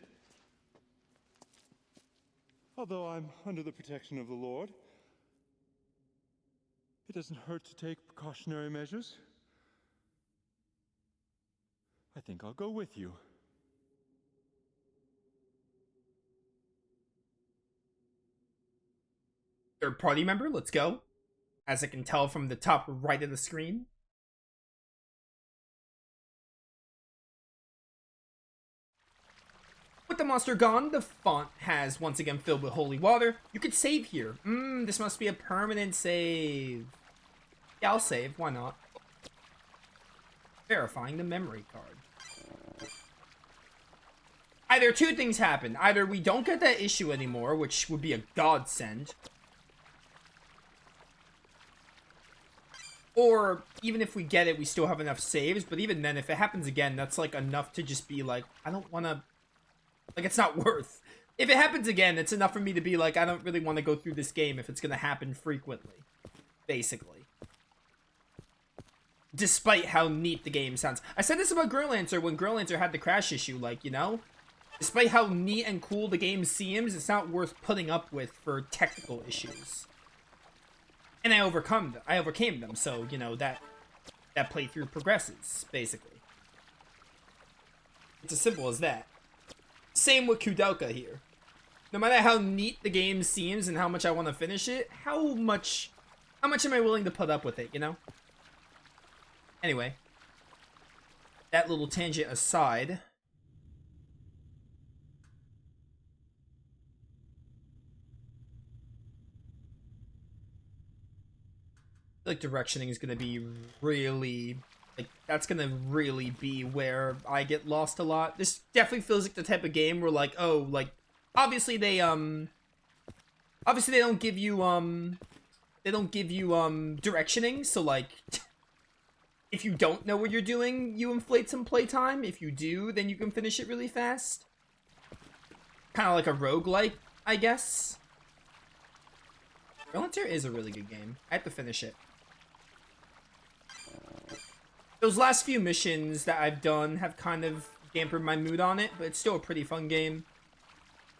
Although I'm under the protection of the Lord, it doesn't hurt to take precautionary measures. I think I'll go with you.
Third party member, let's go. As I can tell from the top right of the screen. With the monster gone, the font has once again filled with holy water. You could save here. This must be a permanent save. Yeah, I'll save. Why not? Verifying the memory card. Either two things happen. Either we don't get that issue anymore, which would be a godsend. Or, even if we get it, we still have enough saves. But even then, if it happens again, that's, like, enough to just be like, I don't want to... Like, it's not worth... If it happens again, it's enough for me to be like, I don't really want to go through this game if it's going to happen frequently. Basically. Despite how neat the game sounds. I said this about Growlancer when Growlancer had the crash issue, like, you know? Despite how neat and cool the game seems, it's not worth putting up with for technical issues. And I overcame them, so, you know, that playthrough progresses, basically. It's as simple as that. Same with Koudelka here. No matter how neat the game seems and how much I want to finish it, how much am I willing to put up with it, you know? Anyway. That little tangent aside. Like, directioning is gonna be really, like, that's gonna really be where I get lost a lot. This definitely feels like the type of game where, like, oh, like, obviously they don't give you, directioning, so, like, if you don't know what you're doing, you inflate some playtime. If you do, then you can finish it really fast. Kind of like a roguelike, I guess. Growlancer is a really good game. I have to finish it. Those last few missions that I've done have kind of dampened my mood on it, but it's still a pretty fun game.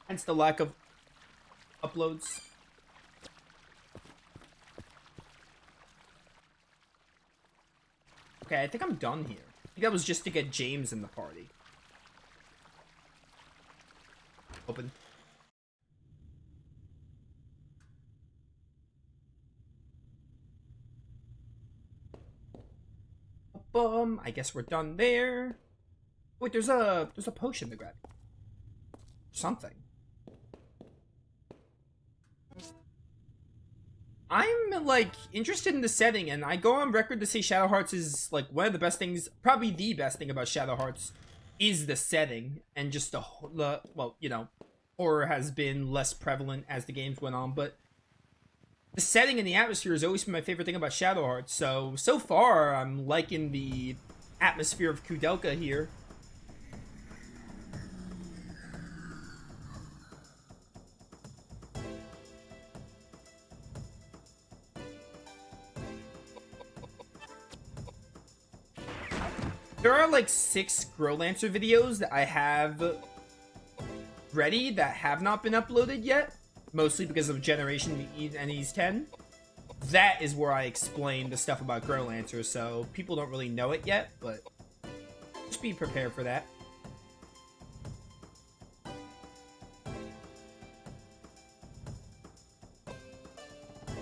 Hence the lack of uploads. Okay, I think I'm done here. I think that was just to get James in the party. Open. I guess we're done there. Wait, there's a potion to grab. Something. I'm, like, interested in the setting, and I go on record to say Shadow Hearts is, like, one of the best things, probably the best thing about Shadow Hearts is the setting, and just the well, you know, horror has been less prevalent as the games went on, but the setting and the atmosphere has always been my favorite thing about Shadow Hearts, so far, I'm liking the atmosphere of Koudelka here. There are like 6 Growlancer videos that I have ready that have not been uploaded yet. Mostly because of Generation NE's 10. That is where I explain the stuff about Growlancer, so people don't really know it yet, but just be prepared for that.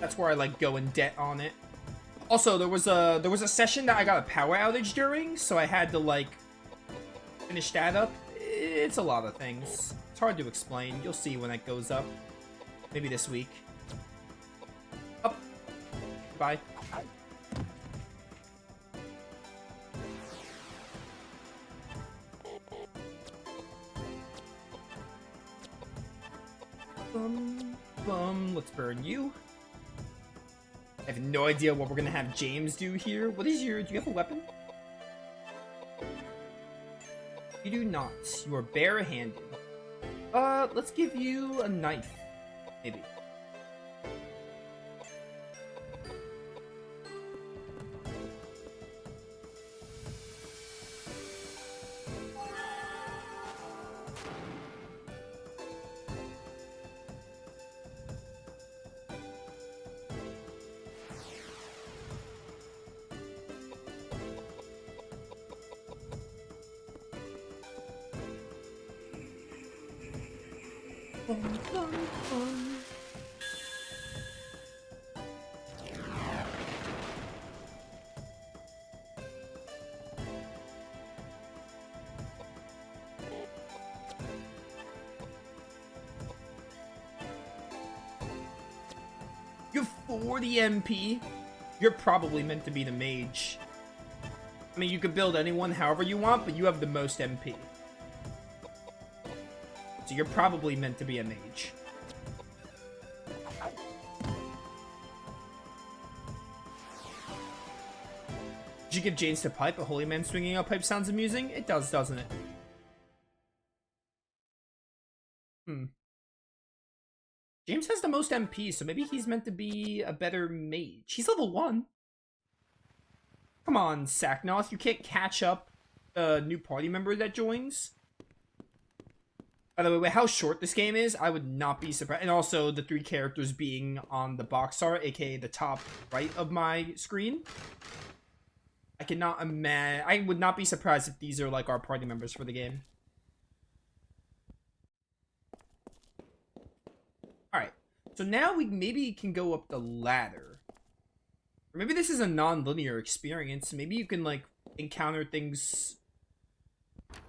That's where I like go in debt on it. Also, there was a session that I got a power outage during, so I had to like finish that up. It's a lot of things. It's hard to explain. You'll see when it goes up. Maybe this week. Up. Bye. Let's burn you. I have no idea what we're gonna have James do here. What is your... do you have a weapon? You do not. You are bare-handed. Let's give you a knife. Maybe. 40 MP. You're probably meant to be the mage. I mean, you could build anyone however you want, but you have the most MP. So you're probably meant to be a mage. Did you give James to pipe? A holy man swinging a pipe sounds amusing? It does, doesn't it? James has the most MP, so maybe he's meant to be a better mage. He's level 1. Come on, Sacknoth. You can't catch up a new party member that joins. By the way, with how short this game is, I would not be surprised. And also, the 3 characters being on the box art, aka the top right of my screen. I cannot imagine. I would not be surprised if these are like our party members for the game. Alright, so now we maybe can go up the ladder. Or maybe this is a non-linear experience. Maybe you can like encounter things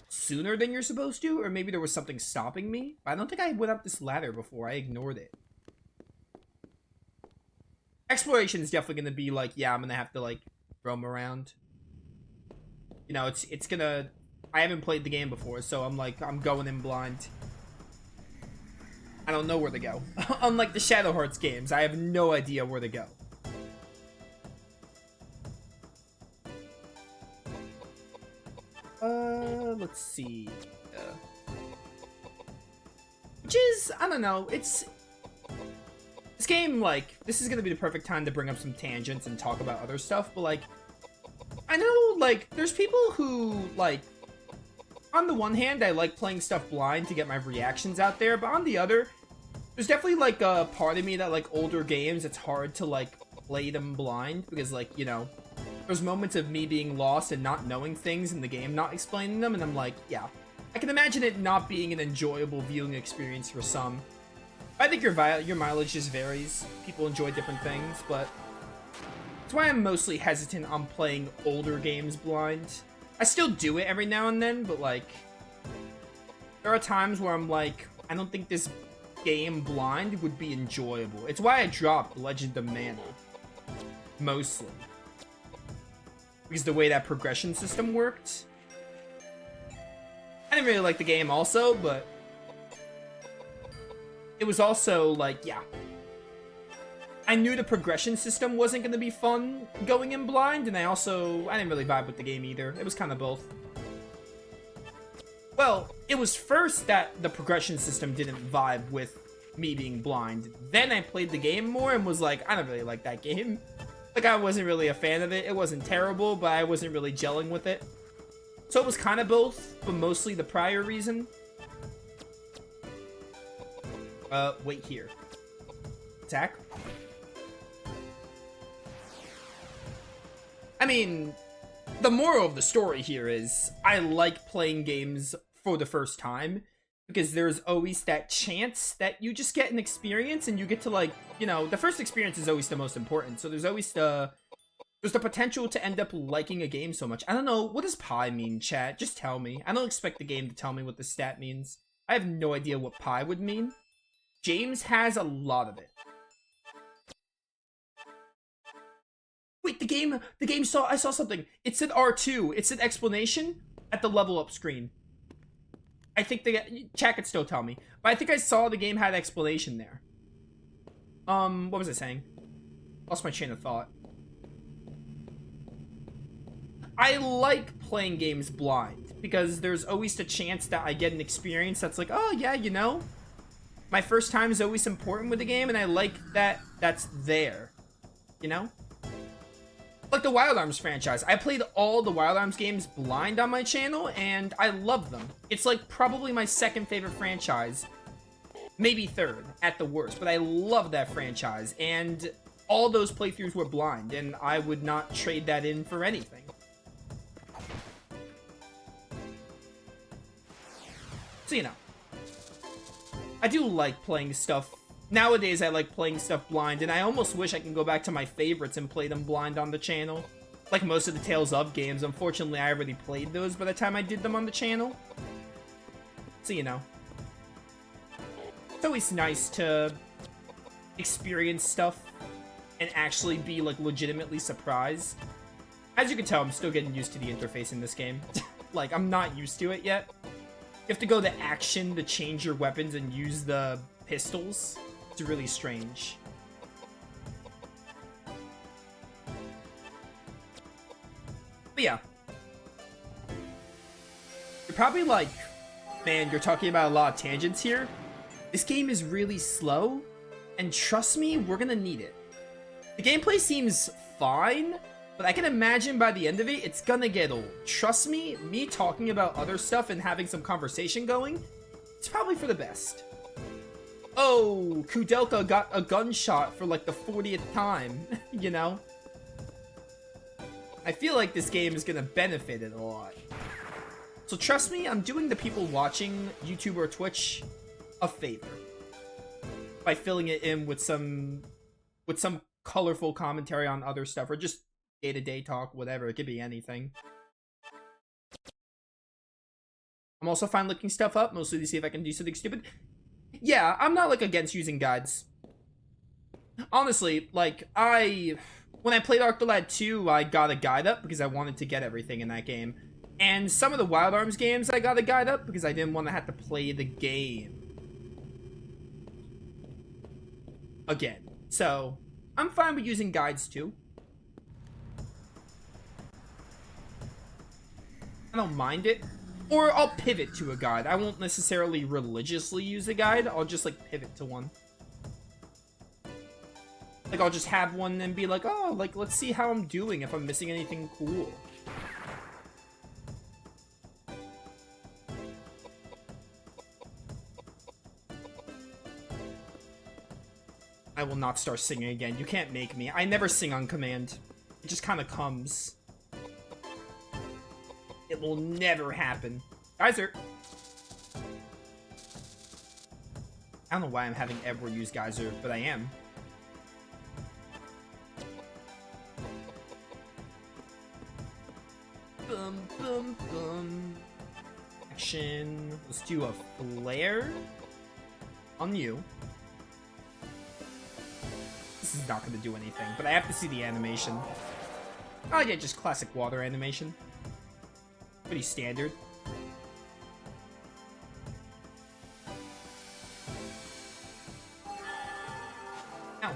sooner than you're supposed to, or maybe there was something stopping me. But I don't think I went up this ladder before. I ignored it. Exploration is definitely going to be like, yeah, I'm going to have to like roam around. You know, it's gonna... I haven't played the game before, so I'm like, I'm going in blind. I don't know where to go. Unlike the Shadow Hearts games, I have no idea where to go. Let's see. Which is, I don't know, it's... This game, like, this is gonna be the perfect time to bring up some tangents and talk about other stuff, but, like, I know, like, there's people who, like, on the one hand, I like playing stuff blind to get my reactions out there, but on the other, there's definitely, like, a part of me that, like, older games, it's hard to, like, play them blind, because, like, you know, there's moments of me being lost and not knowing things in the game, not explaining them, and I'm like, yeah. I can imagine it not being an enjoyable viewing experience for some. I think your mileage just varies. People enjoy different things, but that's why I'm mostly hesitant on playing older games blind. I still do it every now and then, but like, there are times where I'm like, I don't think this game blind would be enjoyable. It's why I dropped Legend of Mana. Mostly. Because the way that progression system worked. I didn't really like the game also, but it was also like, yeah. I knew the progression system wasn't going to be fun going in blind, and I didn't really vibe with the game either. It was kind of both. Well, it was first that the progression system didn't vibe with me being blind. Then I played the game more and was like, I don't really like that game. Like, I wasn't really a fan of it. It wasn't terrible, but I wasn't really gelling with it. So it was kind of both, but mostly the prior reason. Wait here. Attack? I mean, the moral of the story here is, I like playing games for the first time, because there's always that chance that you just get an experience and you get to, like, you know, the first experience is always the most important, so there's always the potential to end up liking a game so much. I don't know, what does pi mean, chat? Just tell me. I don't expect the game to tell me what the stat means. I have no idea what pi would mean. James has a lot of it. Wait, I saw something. It said R2. It said explanation at the level up screen. I think chat could still tell me. But I think I saw the game had explanation there. What was I saying? Lost my chain of thought. I like playing games blind, because there's always the chance that I get an experience that's like, oh yeah, you know, my first time is always important with the game, and I like that that's there, you know? Like the Wild Arms franchise. I played all the Wild Arms games blind on my channel, and I love them. It's like probably my second favorite franchise. Maybe third, at the worst, but I love that franchise, and all those playthroughs were blind, and I would not trade that in for anything. So, you know, I do like playing stuff. Nowadays, I like playing stuff blind, and I almost wish I can go back to my favorites and play them blind on the channel. Like most of the Tales of games. Unfortunately, I already played those by the time I did them on the channel. So, you know. It's always nice to experience stuff and actually be like legitimately surprised. As you can tell, I'm still getting used to the interface in this game. Like, I'm not used to it yet. You have to go to action to change your weapons and use the pistols. It's really strange. But yeah. You're probably like, man, you're talking about a lot of tangents here. This game is really slow, and trust me, we're gonna need it. The gameplay seems fine, but I can imagine by the end of it, it's gonna get old. Trust me, me talking about other stuff and having some conversation going, it's probably for the best. Oh, Koudelka got a gunshot for like the 40th time, you know? I feel like this game is gonna benefit it a lot. So trust me, I'm doing the people watching YouTube or Twitch a favor by filling it in with some colorful commentary on other stuff, or just day-to-day talk, whatever. It could be anything. I'm also fine looking stuff up, mostly to see if I can do something stupid. Yeah, I'm not like against using guides. Honestly, like when I played Arc the Lad 2, I got a guide up because I wanted to get everything in that game. And some of the Wild Arms games, I got a guide up because I didn't want to have to play the game again. So, I'm fine with using guides too. I don't mind it. Or I'll pivot to a guide. I won't necessarily religiously use a guide. I'll just like pivot to one. Like I'll just have one and be like, oh, like let's see how I'm doing, if I'm missing anything cool. I will not start singing again. You can't make me. I never sing on command. It just kind of comes. It will never happen. Geyser! I don't know why I'm having everyone use Geyser, but I am. Boom, boom, boom. Action. Let's do a flare on you. This is not going to do anything, but I have to see the animation. Oh yeah, just classic water animation. Pretty standard. Ow.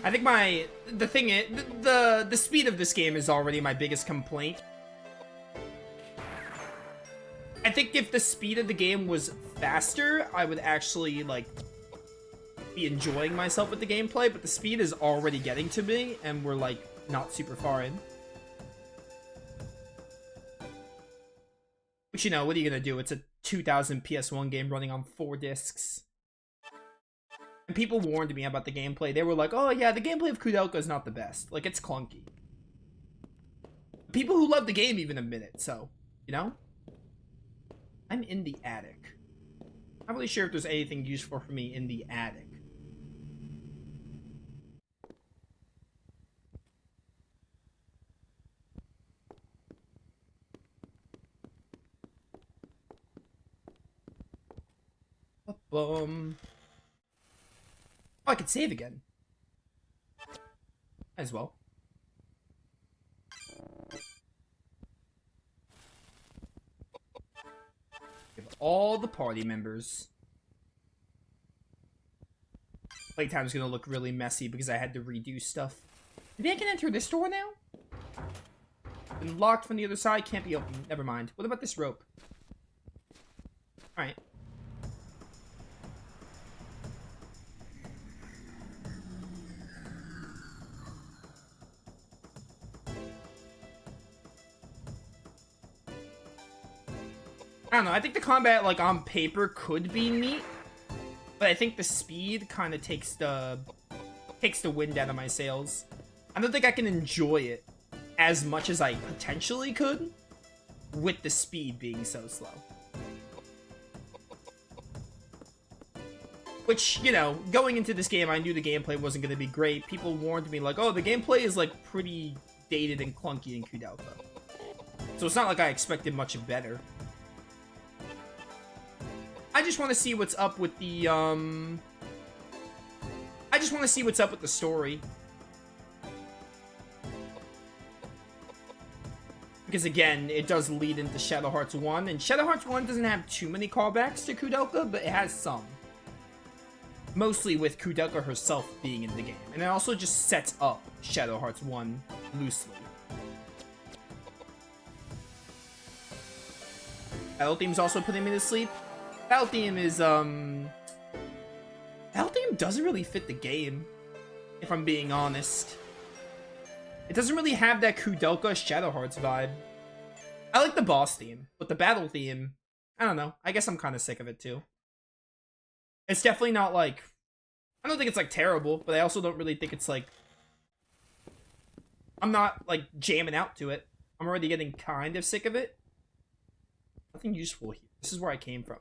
I think the thing is, the speed of this game is already my biggest complaint. I think if the speed of the game was faster, I would actually, like, be enjoying myself with the gameplay, but the speed is already getting to me, and we're, like, not super far in. But, you know, what are you gonna do? It's a 2000 PS1 game running on 4 discs. And people warned me about the gameplay. They were like, oh yeah, the gameplay of Koudelka is not the best. Like, it's clunky. People who love the game even admit it, so, you know? I'm in the attic. Not really sure if there's anything useful for me in the attic. Boom. Oh, I could save again. Might as well. Give all the party members. Playtime's gonna look really messy because I had to redo stuff. Maybe I can enter this door now? Been locked from the other side, can't be opened. Never mind. What about this rope? Alright. I don't know, I think the combat, like, on paper could be neat, but I think the speed kind of takes the wind out of my sails. I don't think I can enjoy it as much as I potentially could with the speed being so slow. Which, you know, going into this game, I knew the gameplay wasn't going to be great. People warned me, like, oh, the gameplay is, like, pretty dated and clunky in Koudelka. So it's not like I expected much better. just want to see what's up with the, I just want to see what's up with the story. Because again, it does lead into Shadow Hearts 1, and Shadow Hearts 1 doesn't have too many callbacks to Koudelka, but it has some. Mostly with Koudelka herself being in the game. And it also just sets up Shadow Hearts 1 loosely. Battle Theme's also putting me to sleep. Battle Theme is, Battle Theme doesn't really fit the game, if I'm being honest. It doesn't really have that Koudelka Shadow Hearts vibe. I like the boss theme, but the battle theme, I don't know. I guess I'm kind of sick of it too. It's definitely not like, I don't think it's like terrible, but I also don't really think it's like, I'm not like jamming out to it. I'm already getting kind of sick of it. Nothing useful here. This is where I came from.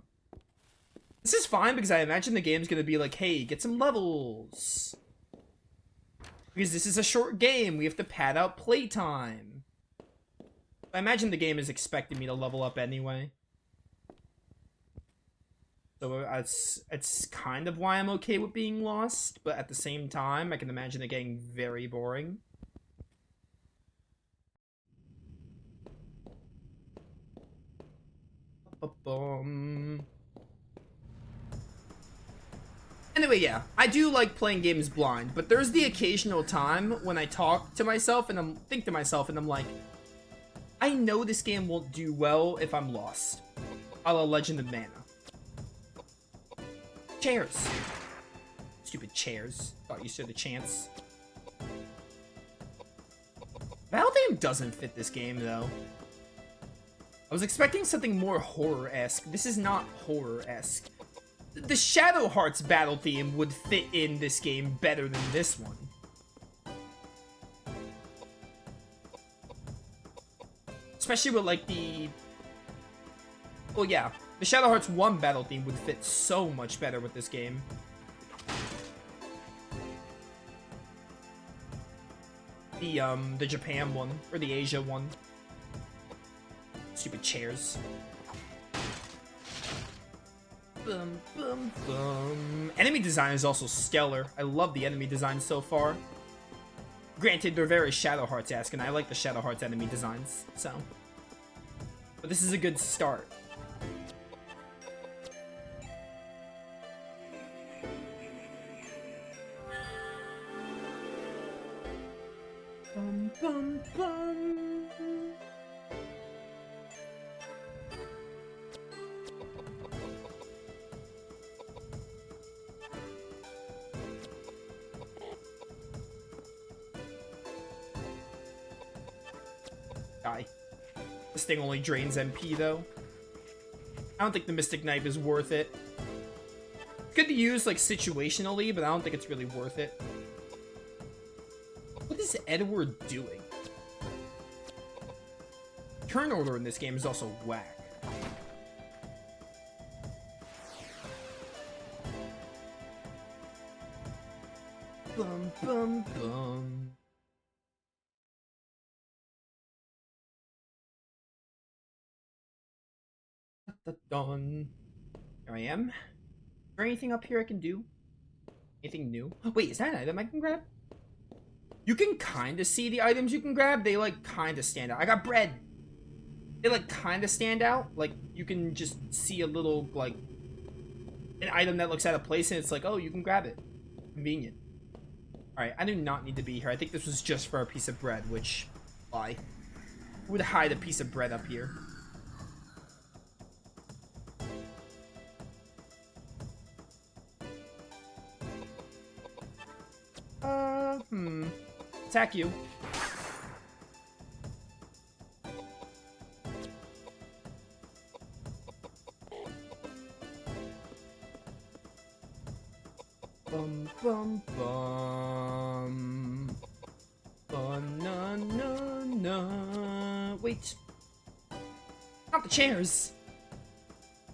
This is fine because I imagine the game's gonna be like, hey, get some levels. Because this is a short game, we have to pad out playtime. I imagine the game is expecting me to level up anyway. So it's kind of why I'm okay with being lost, but at the same time, I can imagine it getting very boring. Anyway, yeah, I do like playing games blind, but there's the occasional time when I talk to myself and think to myself and I'm like, I know this game won't do well if I'm lost. A la Legend of Mana. Chairs. Stupid chairs. Thought you stood a chance. Battle Theme doesn't fit this game, though. I was expecting something more horror-esque. This is not horror-esque. The Shadow Hearts battle theme would fit in this game better than this one. Especially with, like, the... Well, yeah. The Shadow Hearts 1 battle theme would fit so much better with this game. The Japan one. Or the Asia one. Stupid chairs. Bum, bum, bum. Enemy design is also stellar. I love the enemy design so far. Granted, they're very Shadow Hearts-esque, and I like the Shadow Hearts enemy designs, so. But this is a good start. Bum, bum, bum. Die. This thing only drains MP, though. I don't think the Mystic Knife is worth it. It's good to use, like, situationally, but I don't think it's really worth it. What is Edward doing? Turn order in this game is also whack. Bum, bum, bum. Done. Here I am. Is there anything up here I can do? Anything new? Wait, is that an item I can grab? You can kind of see the items you can grab. They, like, kind of stand out. I got bread. They, like, kind of stand out. Like, you can just see a little, like, an item that looks out of place, and it's like, oh, you can grab it. Convenient. Alright, I do not need to be here. I think this was just for a piece of bread, which, why? Who would hide a piece of bread up here? Attack you. Bum bum bum. Banana. Wait. Not the chairs.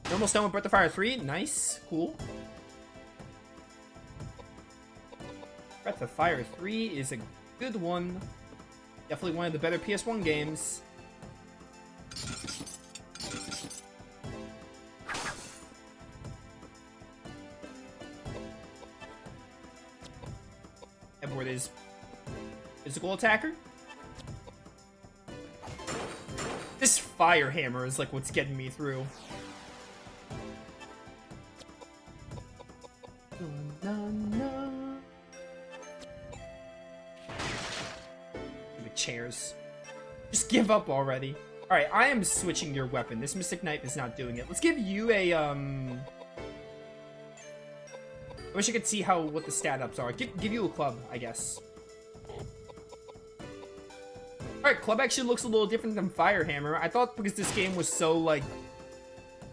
You're almost done with Breath of Fire 3. Nice. Cool. Breath of Fire 3 is a good one. Definitely one of the better PS1 games. Whatever it is. Physical attacker? This fire hammer is like what's getting me through. The chairs. Just give up already. Alright, I am switching your weapon. This Mystic Knife is not doing it. Let's give you a, I wish I could see what the stat ups are. Give you a club, I guess. Alright, club actually looks a little different than Firehammer. I thought because this game was so, like,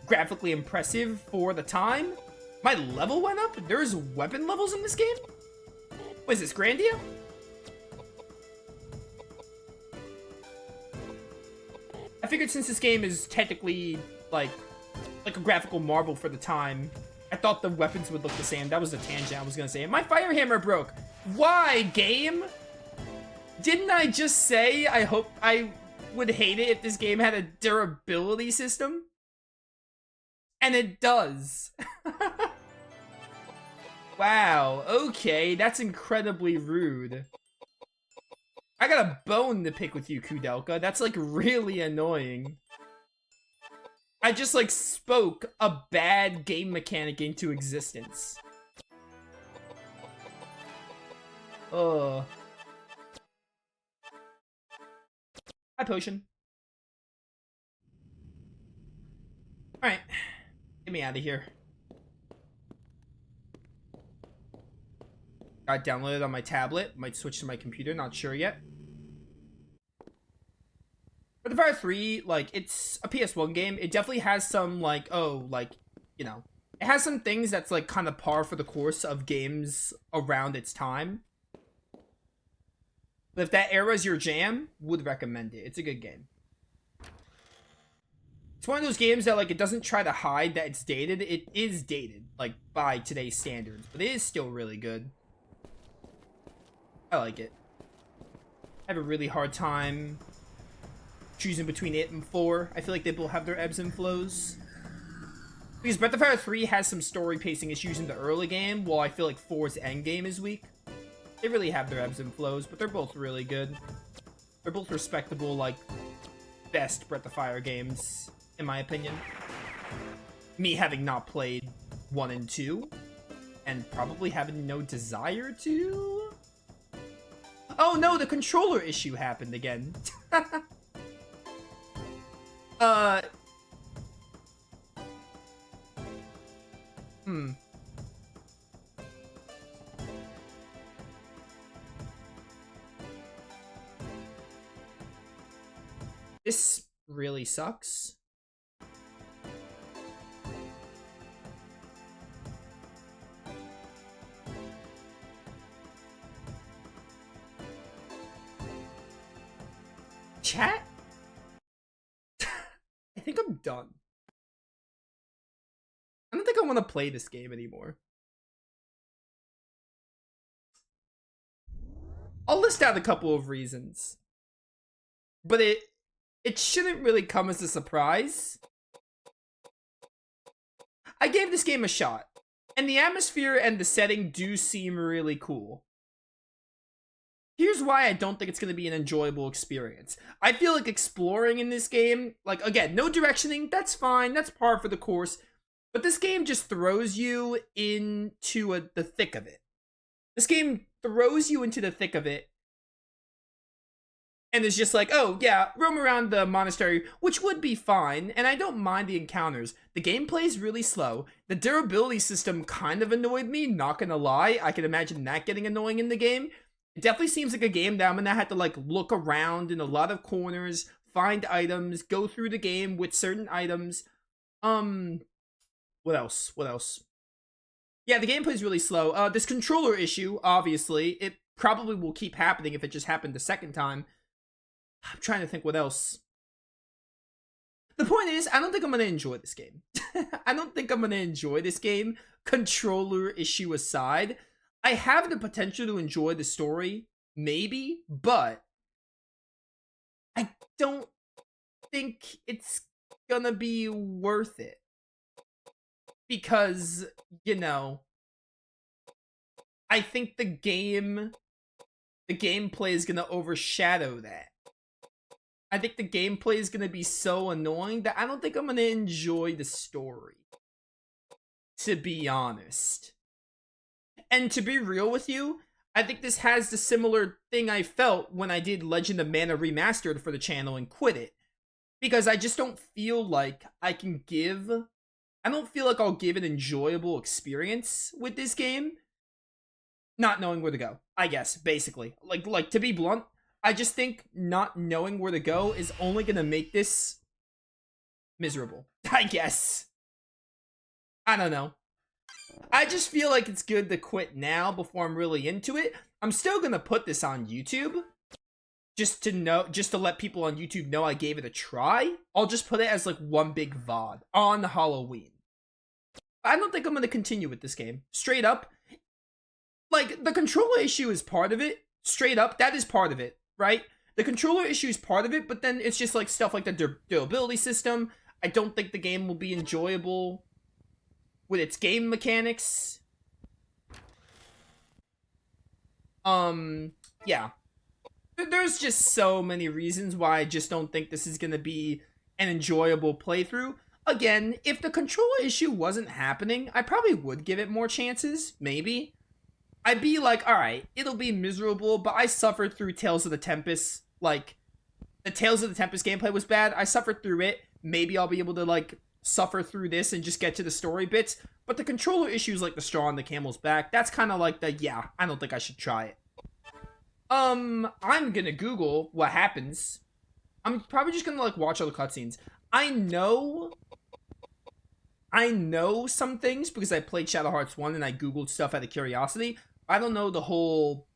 graphically impressive for the time, my level went up? There's weapon levels in this game? What is this, Grandia? I figured since this game is technically, like a graphical marvel for the time, I thought the weapons would look the same. That was the tangent I was gonna say. My fire hammer broke. Why, game? Didn't I just say I hope I would hate it if this game had a durability system? And it does. Wow, okay, that's incredibly rude. I got a bone to pick with you, Koudelka. That's, like, really annoying. I just, like, spoke a bad game mechanic into existence. Ugh. Hi, Potion. Alright. Get me out of here. Got downloaded on my tablet. Might switch to my computer. Not sure yet. Breath of Fire 3, like, it's a PS1 game. It definitely has some, like, you know, it has some things that's, like, kind of par for the course of games around its time. But if that era is your jam, would recommend it. It's a good game. It's one of those games that, like, it doesn't try to hide that it's dated. It is dated, like, by today's standards. But it is still really good. I like it. I have a really hard time choosing between it and 4. I feel like they both have their ebbs and flows. Because Breath of Fire 3 has some story pacing issues in the early game, while I feel like 4's endgame is weak. They really have their ebbs and flows, but they're both really good. They're both respectable, like, best Breath of Fire games, in my opinion. Me having not played 1 and 2, and probably having no desire to. Oh no, the controller issue happened again. This really sucks. Chat? I think I'm done. I don't think I want to play this game anymore. I'll list out a couple of reasons. But it shouldn't really come as a surprise. I gave this game a shot, and the atmosphere and the setting do seem really cool. Here's why I don't think it's going to be an enjoyable experience. I feel like exploring in this game, like, again, no directioning, that's fine, that's par for the course, but this game just throws you into the thick of it. This game throws you into the thick of it, and it's just like, oh, yeah, roam around the monastery, which would be fine, and I don't mind the encounters. The gameplay is really slow. The durability system kind of annoyed me, not gonna lie. I can imagine that getting annoying in the game. It definitely seems like a game that I'm gonna have to, like, look around in a lot of corners, find items, go through the game with certain items. What else? What else? Yeah, the gameplay is really slow. This controller issue, obviously, it probably will keep happening if it just happened the second time. I'm trying to think what else. The point is, I don't think I'm going to enjoy this game. I don't think I'm going to enjoy this game, controller issue aside. I have the potential to enjoy the story, maybe, but I don't think it's going to be worth it. Because, you know, I think the game the gameplay is gonna overshadow that. I think the gameplay is gonna be so annoying that I don't think I'm gonna enjoy the story. To be honest. And to be real with you, I think this has the similar thing I felt when I did Legend of Mana Remastered for the channel and quit it. Because I just don't feel like I can give... I don't feel like I'll give an enjoyable experience with this game. Not knowing where to go, I guess, basically. Like to be blunt, I just think not knowing where to go is only gonna make this miserable, I guess. I don't know. I just feel like it's good to quit now before I'm really into it. I'm still gonna put this on YouTube. Just to let people on YouTube know I gave it a try. I'll just put it as like one big VOD on Halloween. I don't think I'm gonna continue with this game. Straight up. Like, the controller issue is part of it. Straight up, that is part of it, right? The controller issue is part of it, but then it's just like stuff like the durability system. I don't think the game will be enjoyable with its game mechanics. Yeah. There's just so many reasons why I just don't think this is gonna be an enjoyable playthrough. Again, if the controller issue wasn't happening, I probably would give it more chances, maybe. I'd be like, alright, it'll be miserable, but I suffered through Tales of the Tempest. Like, the Tales of the Tempest gameplay was bad. I suffered through it. Maybe I'll be able to, like, suffer through this and just get to the story bits. But the controller issues, like the straw on the camel's back, that's kind of like the, yeah, I don't think I should try it. I'm gonna Google what happens. I'm probably just gonna, like, watch all the cutscenes. I know some things because I played Shadow Hearts 1 and I Googled stuff out of curiosity. I don't know the whole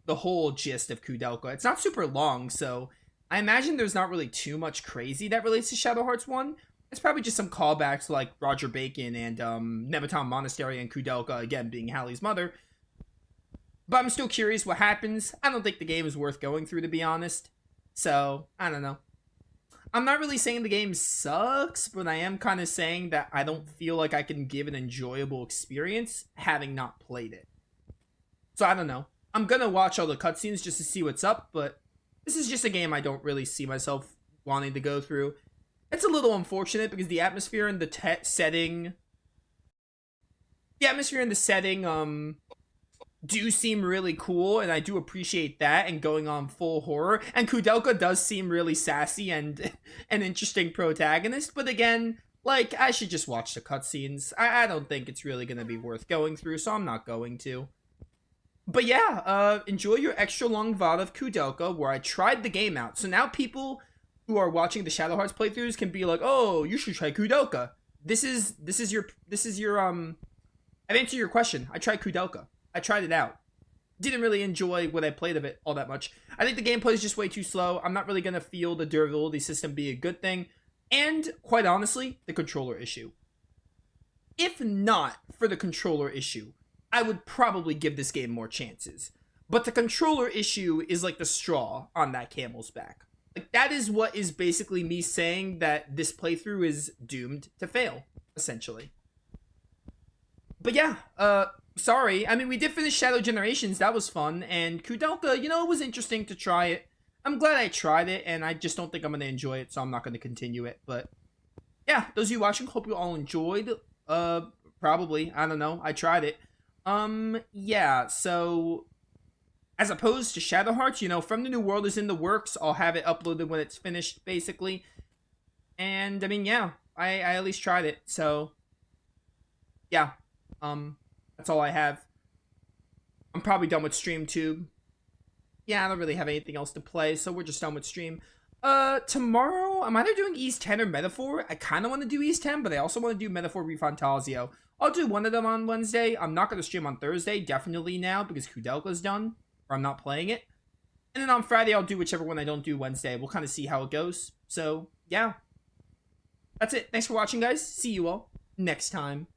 gist of Koudelka. It's not super long, so I imagine there's not really too much crazy that relates to Shadow Hearts 1. It's probably just some callbacks like Roger Bacon and Nemeton Monastery and Koudelka, again, being Hallie's mother. But I'm still curious what happens. I don't think the game is worth going through, to be honest. So, I don't know. I'm not really saying the game sucks, but I am kind of saying that I don't feel like I can give an enjoyable experience having not played it. So I don't know. I'm gonna watch all the cutscenes just to see what's up, but this is just a game I don't really see myself wanting to go through. It's a little unfortunate because the atmosphere and the setting... The atmosphere and the setting, do seem really cool, and I do appreciate that, and going on full horror. And Koudelka does seem really sassy and an interesting protagonist, but again, like, I should just watch the cutscenes. I don't think it's really gonna be worth going through, so I'm not going to. But yeah, enjoy your extra long VOD of Koudelka, where I tried the game out. So now people who are watching the Shadow Hearts playthroughs can be like, oh, you should try Koudelka. This is your, I've answered your question. I tried Koudelka. I tried it out. Didn't really enjoy what I played of it all that much. I think the gameplay is just way too slow. I'm not really going to feel the durability system be a good thing. And, quite honestly, the controller issue. If not for the controller issue, I would probably give this game more chances. But the controller issue is like the straw on that camel's back. Like, that is what is basically me saying that this playthrough is doomed to fail, essentially. But yeah, sorry. I mean, we did finish Shadow Generations. That was fun. And Koudelka, you know, it was interesting to try it. I'm glad I tried it, and I just don't think I'm going to enjoy it, so I'm not going to continue it. But yeah, those of you watching, hope you all enjoyed. Probably. I don't know. I tried it. Yeah, so as opposed to Shadow Hearts, you know, From the New World is in the works. I'll have it uploaded when it's finished, basically. And, I mean, yeah, I at least tried it, so yeah, that's all I have. I'm probably done with StreamTube. Yeah, I don't really have anything else to play, so we're just done with stream. Tomorrow, I'm either doing East 10 or Metaphor. I kind of want to do East 10, but I also want to do Metaphor Refantasio. I'll do one of them on Wednesday. I'm not going to stream on Thursday, definitely now, because Koudelka's done, or I'm not playing it. And then on Friday, I'll do whichever one I don't do Wednesday. We'll kind of see how it goes. So, yeah. That's it. Thanks for watching, guys. See you all next time.